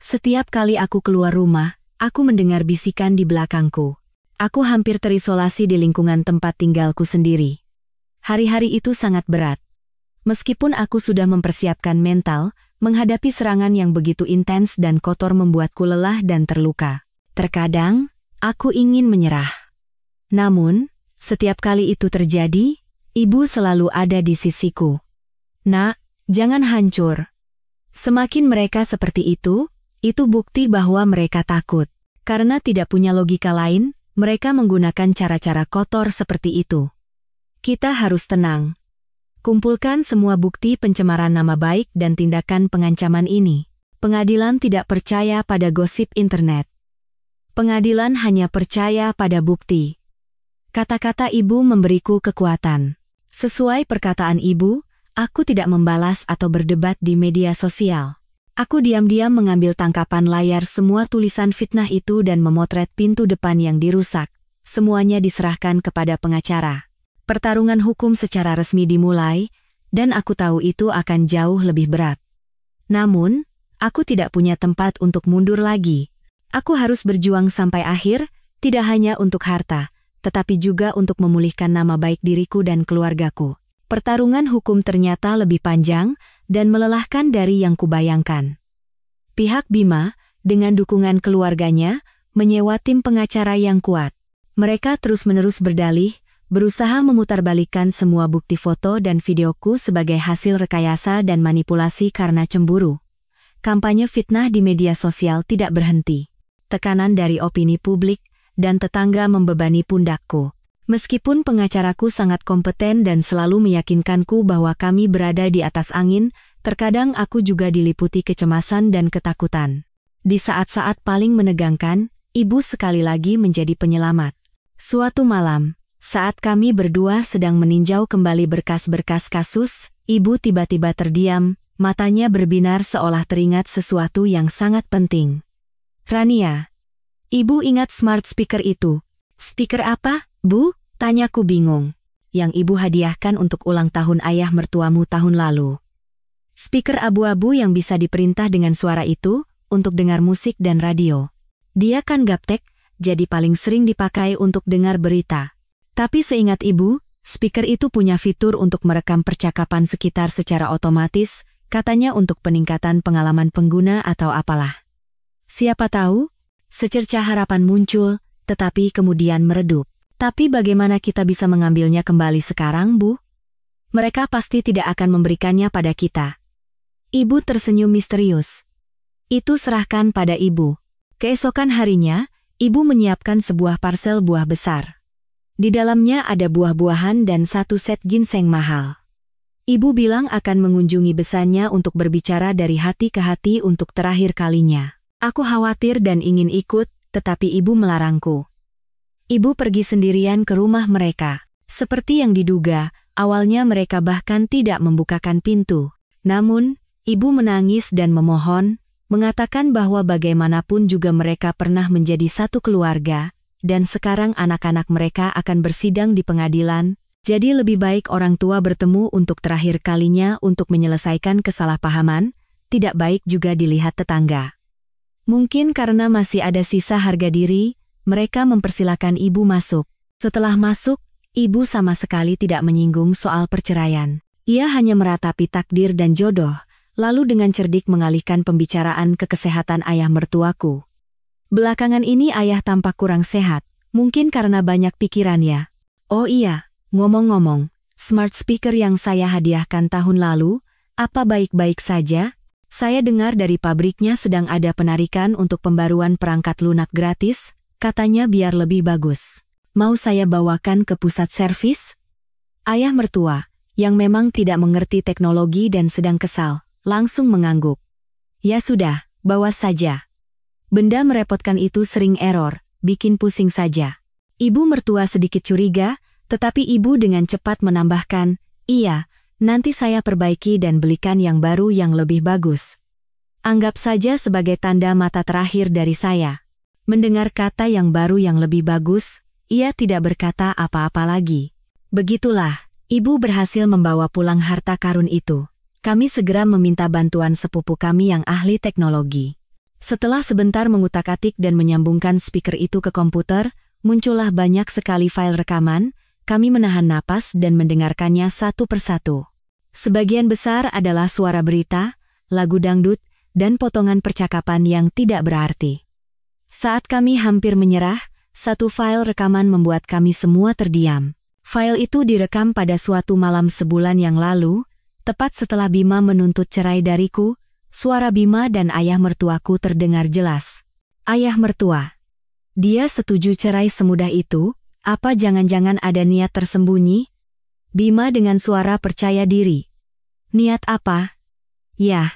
Setiap kali aku keluar rumah, aku mendengar bisikan di belakangku. Aku hampir terisolasi di lingkungan tempat tinggalku sendiri. Hari-hari itu sangat berat. Meskipun aku sudah mempersiapkan mental, menghadapi serangan yang begitu intens dan kotor membuatku lelah dan terluka. Terkadang, aku ingin menyerah. Namun, setiap kali itu terjadi, ibu selalu ada di sisiku. Nak, jangan hancur. Semakin mereka seperti itu bukti bahwa mereka takut. Karena tidak punya logika lain, mereka menggunakan cara-cara kotor seperti itu. Kita harus tenang. Kumpulkan semua bukti pencemaran nama baik dan tindakan pengancaman ini. Pengadilan tidak percaya pada gosip internet. Pengadilan hanya percaya pada bukti. Kata-kata ibu memberiku kekuatan. Sesuai perkataan ibu, aku tidak membalas atau berdebat di media sosial. Aku diam-diam mengambil tangkapan layar semua tulisan fitnah itu dan memotret pintu depan yang dirusak. Semuanya diserahkan kepada pengacara. Pertarungan hukum secara resmi dimulai, dan aku tahu itu akan jauh lebih berat. Namun, aku tidak punya tempat untuk mundur lagi. Aku harus berjuang sampai akhir, tidak hanya untuk harta, tetapi juga untuk memulihkan nama baik diriku dan keluargaku. Pertarungan hukum ternyata lebih panjang dan melelahkan dari yang kubayangkan. Pihak Bima, dengan dukungan keluarganya, menyewa tim pengacara yang kuat. Mereka terus-menerus berdalih, berusaha memutarbalikkan semua bukti foto dan videoku sebagai hasil rekayasa dan manipulasi karena cemburu. Kampanye fitnah di media sosial tidak berhenti. Tekanan dari opini publik dan tetangga membebani pundakku. Meskipun pengacaraku sangat kompeten dan selalu meyakinkanku bahwa kami berada di atas angin, terkadang aku juga diliputi kecemasan dan ketakutan. Di saat-saat paling menegangkan, ibu sekali lagi menjadi penyelamat. Suatu malam, saat kami berdua sedang meninjau kembali berkas-berkas kasus, ibu tiba-tiba terdiam, matanya berbinar seolah teringat sesuatu yang sangat penting. "Rania, ibu ingat smart speaker itu?" "Speaker apa, Bu?" tanyaku bingung. "Yang ibu hadiahkan untuk ulang tahun ayah mertuamu tahun lalu. Speaker abu-abu yang bisa diperintah dengan suara itu, untuk dengar musik dan radio. Dia kan gaptek, jadi paling sering dipakai untuk dengar berita. Tapi seingat ibu, speaker itu punya fitur untuk merekam percakapan sekitar secara otomatis, katanya untuk peningkatan pengalaman pengguna atau apalah. Siapa tahu? Secercah harapan muncul, tetapi kemudian meredup. Tapi bagaimana kita bisa mengambilnya kembali sekarang, Bu? Mereka pasti tidak akan memberikannya pada kita." Ibu tersenyum misterius. "Itu serahkan pada ibu." Keesokan harinya, ibu menyiapkan sebuah parsel buah besar. Di dalamnya ada buah-buahan dan satu set ginseng mahal. Ibu bilang akan mengunjungi besannya untuk berbicara dari hati ke hati untuk terakhir kalinya. Aku khawatir dan ingin ikut, tetapi ibu melarangku. Ibu pergi sendirian ke rumah mereka. Seperti yang diduga, awalnya mereka bahkan tidak membukakan pintu. Namun, ibu menangis dan memohon, mengatakan bahwa bagaimanapun juga mereka pernah menjadi satu keluarga, dan sekarang anak-anak mereka akan bersidang di pengadilan, jadi lebih baik orang tua bertemu untuk terakhir kalinya untuk menyelesaikan kesalahpahaman, tidak baik juga dilihat tetangga. Mungkin karena masih ada sisa harga diri, mereka mempersilakan ibu masuk. Setelah masuk, ibu sama sekali tidak menyinggung soal perceraian. Ia hanya meratapi takdir dan jodoh, lalu dengan cerdik mengalihkan pembicaraan ke kesehatan ayah mertuaku. "Belakangan ini ayah tampak kurang sehat, mungkin karena banyak pikiran ya. Oh iya, ngomong-ngomong, smart speaker yang saya hadiahkan tahun lalu, apa baik-baik saja? Saya dengar dari pabriknya sedang ada penarikan untuk pembaruan perangkat lunak gratis, katanya biar lebih bagus. Mau saya bawakan ke pusat servis?" Ayah mertua, yang memang tidak mengerti teknologi dan sedang kesal, langsung mengangguk. "Ya sudah, bawa saja. Benda merepotkan itu sering error, bikin pusing saja." Ibu mertua sedikit curiga, tetapi ibu dengan cepat menambahkan, "Iya, nanti saya perbaiki dan belikan yang baru yang lebih bagus. Anggap saja sebagai tanda mata terakhir dari saya." Mendengar kata yang baru yang lebih bagus, ia tidak berkata apa-apa lagi. Begitulah, ibu berhasil membawa pulang harta karun itu. Kami segera meminta bantuan sepupu kami yang ahli teknologi. Setelah sebentar mengutak-atik dan menyambungkan speaker itu ke komputer, muncullah banyak sekali file rekaman, kami menahan napas dan mendengarkannya satu persatu. Sebagian besar adalah suara berita, lagu dangdut, dan potongan percakapan yang tidak berarti. Saat kami hampir menyerah, satu file rekaman membuat kami semua terdiam. File itu direkam pada suatu malam sebulan yang lalu, tepat setelah Bima menuntut cerai dariku, suara Bima dan ayah mertuaku terdengar jelas. "Ayah mertua, dia setuju cerai semudah itu? Apa jangan-jangan ada niat tersembunyi?" Bima dengan suara percaya diri. "Niat apa?" "Yah,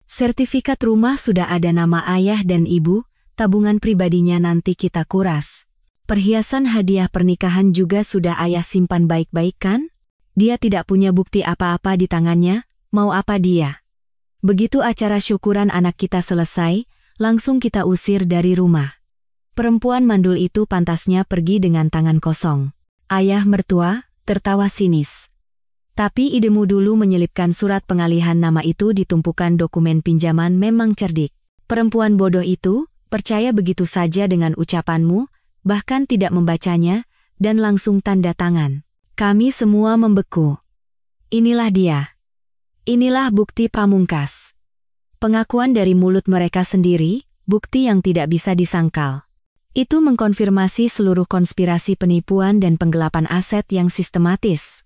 sertifikat rumah sudah ada nama ayah dan ibu, tabungan pribadinya nanti kita kuras. Perhiasan hadiah pernikahan juga sudah ayah simpan baik-baik kan? Dia tidak punya bukti apa-apa di tangannya, mau apa dia?" Begitu acara syukuran anak kita selesai, langsung kita usir dari rumah. Perempuan mandul itu pantasnya pergi dengan tangan kosong. Ayah mertua tertawa sinis. "Tapi idemu dulu menyelipkan surat pengalihan nama itu di tumpukan dokumen pinjaman memang cerdik. Perempuan bodoh itu percaya begitu saja dengan ucapanmu, bahkan tidak membacanya, dan langsung tanda tangan. Kami semua membeku. Inilah dia. Inilah bukti pamungkas. Pengakuan dari mulut mereka sendiri, bukti yang tidak bisa disangkal. Itu mengkonfirmasi seluruh konspirasi penipuan dan penggelapan aset yang sistematis.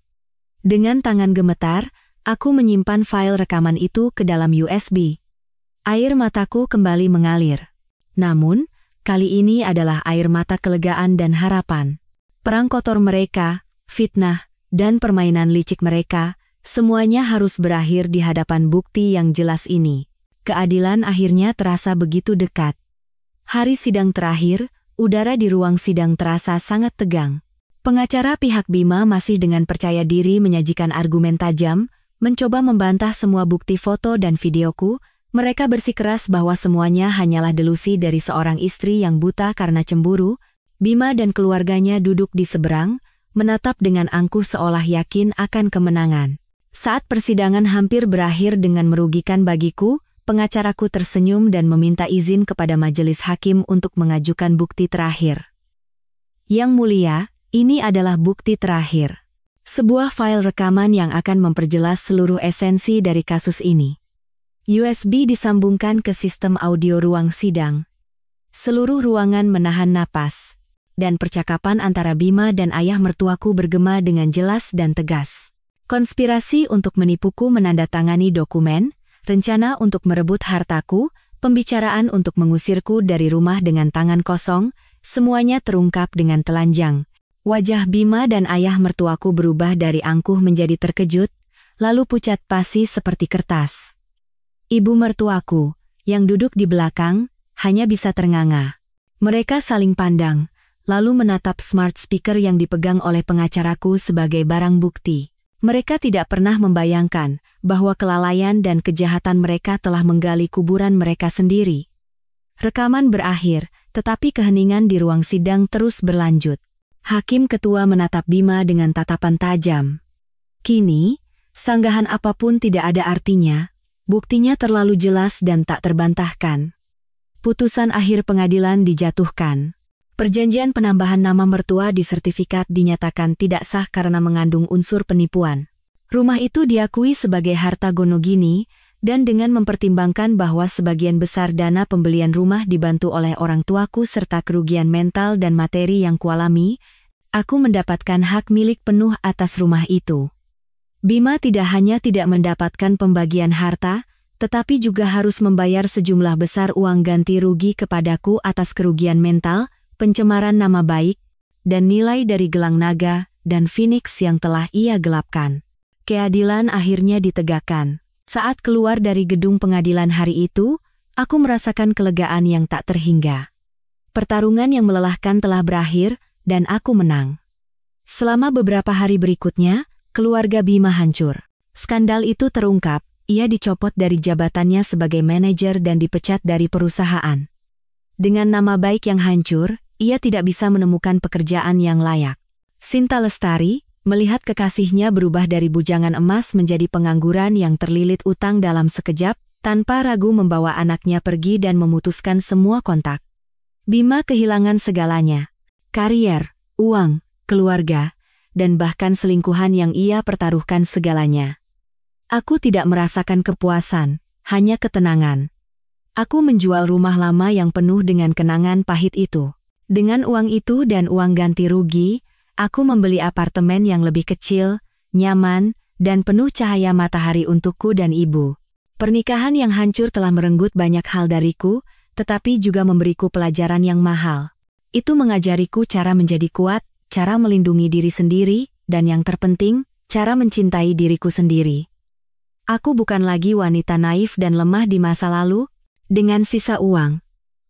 Dengan tangan gemetar, aku menyimpan file rekaman itu ke dalam USB. Air mataku kembali mengalir. Namun, kali ini adalah air mata kelegaan dan harapan. Perang kotor mereka, fitnah, dan permainan licik mereka, semuanya harus berakhir di hadapan bukti yang jelas ini. Keadilan akhirnya terasa begitu dekat. Hari sidang terakhir, udara di ruang sidang terasa sangat tegang. Pengacara pihak Bima masih dengan percaya diri menyajikan argumen tajam, mencoba membantah semua bukti foto dan videoku. Mereka bersikeras bahwa semuanya hanyalah delusi dari seorang istri yang buta karena cemburu. Bima dan keluarganya duduk di seberang, menatap dengan angkuh seolah yakin akan kemenangan. Saat persidangan hampir berakhir dengan merugikan bagiku, pengacaraku tersenyum dan meminta izin kepada majelis hakim untuk mengajukan bukti terakhir. Yang mulia, ini adalah bukti terakhir. Sebuah file rekaman yang akan memperjelas seluruh esensi dari kasus ini. USB disambungkan ke sistem audio ruang sidang. Seluruh ruangan menahan napas, dan percakapan antara Bima dan ayah mertuaku bergema dengan jelas dan tegas. Konspirasi untuk menipuku menandatangani dokumen, rencana untuk merebut hartaku, pembicaraan untuk mengusirku dari rumah dengan tangan kosong, semuanya terungkap dengan telanjang. Wajah Bima dan ayah mertuaku berubah dari angkuh menjadi terkejut, lalu pucat pasi seperti kertas. Ibu mertuaku, yang duduk di belakang, hanya bisa ternganga. Mereka saling pandang, lalu menatap smart speaker yang dipegang oleh pengacaraku sebagai barang bukti. Mereka tidak pernah membayangkan bahwa kelalaian dan kejahatan mereka telah menggali kuburan mereka sendiri. Rekaman berakhir, tetapi keheningan di ruang sidang terus berlanjut. Hakim ketua menatap Bima dengan tatapan tajam. Kini, sanggahan apapun tidak ada artinya, buktinya terlalu jelas dan tak terbantahkan. Putusan akhir pengadilan dijatuhkan. Perjanjian penambahan nama mertua di sertifikat dinyatakan tidak sah karena mengandung unsur penipuan. Rumah itu diakui sebagai harta Gonogini, dan dengan mempertimbangkan bahwa sebagian besar dana pembelian rumah dibantu oleh orang tuaku serta kerugian mental dan materi yang kualami, aku mendapatkan hak milik penuh atas rumah itu. Bima tidak hanya tidak mendapatkan pembagian harta, tetapi juga harus membayar sejumlah besar uang ganti rugi kepadaku atas kerugian mental, pencemaran nama baik, dan nilai dari gelang naga dan Phoenix yang telah ia gelapkan. Keadilan akhirnya ditegakkan. Saat keluar dari gedung pengadilan hari itu, aku merasakan kelegaan yang tak terhingga. Pertarungan yang melelahkan telah berakhir, dan aku menang. Selama beberapa hari berikutnya, keluarga Bima hancur. Skandal itu terungkap, ia dicopot dari jabatannya sebagai manajer dan dipecat dari perusahaan. Dengan nama baik yang hancur, ia tidak bisa menemukan pekerjaan yang layak. Sinta Lestari, melihat kekasihnya berubah dari bujangan emas menjadi pengangguran yang terlilit utang dalam sekejap, tanpa ragu membawa anaknya pergi dan memutuskan semua kontak. Bima kehilangan segalanya. Karier, uang, keluarga, dan bahkan selingkuhan yang ia pertaruhkan segalanya. Aku tidak merasakan kepuasan, hanya ketenangan. Aku menjual rumah lama yang penuh dengan kenangan pahit itu. Dengan uang itu dan uang ganti rugi, aku membeli apartemen yang lebih kecil, nyaman, dan penuh cahaya matahari untukku dan ibu. Pernikahan yang hancur telah merenggut banyak hal dariku, tetapi juga memberiku pelajaran yang mahal. Itu mengajariku cara menjadi kuat, cara melindungi diri sendiri, dan yang terpenting, cara mencintai diriku sendiri. Aku bukan lagi wanita naif dan lemah di masa lalu. Dengan sisa uang,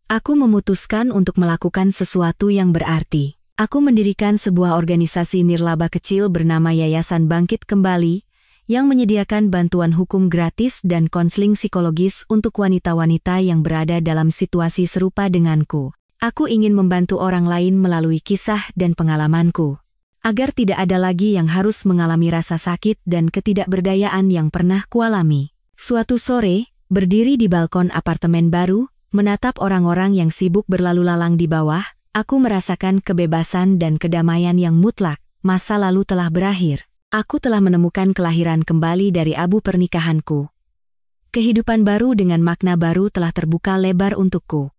aku memutuskan untuk melakukan sesuatu yang berarti. Aku mendirikan sebuah organisasi nirlaba kecil bernama Yayasan Bangkit Kembali, yang menyediakan bantuan hukum gratis dan konseling psikologis untuk wanita-wanita yang berada dalam situasi serupa denganku. Aku ingin membantu orang lain melalui kisah dan pengalamanku, agar tidak ada lagi yang harus mengalami rasa sakit dan ketidakberdayaan yang pernah kualami. Suatu sore, berdiri di balkon apartemen baru, menatap orang-orang yang sibuk berlalu lalang di bawah, aku merasakan kebebasan dan kedamaian yang mutlak. Masa lalu telah berakhir. Aku telah menemukan kelahiran kembali dari abu pernikahanku. Kehidupan baru dengan makna baru telah terbuka lebar untukku.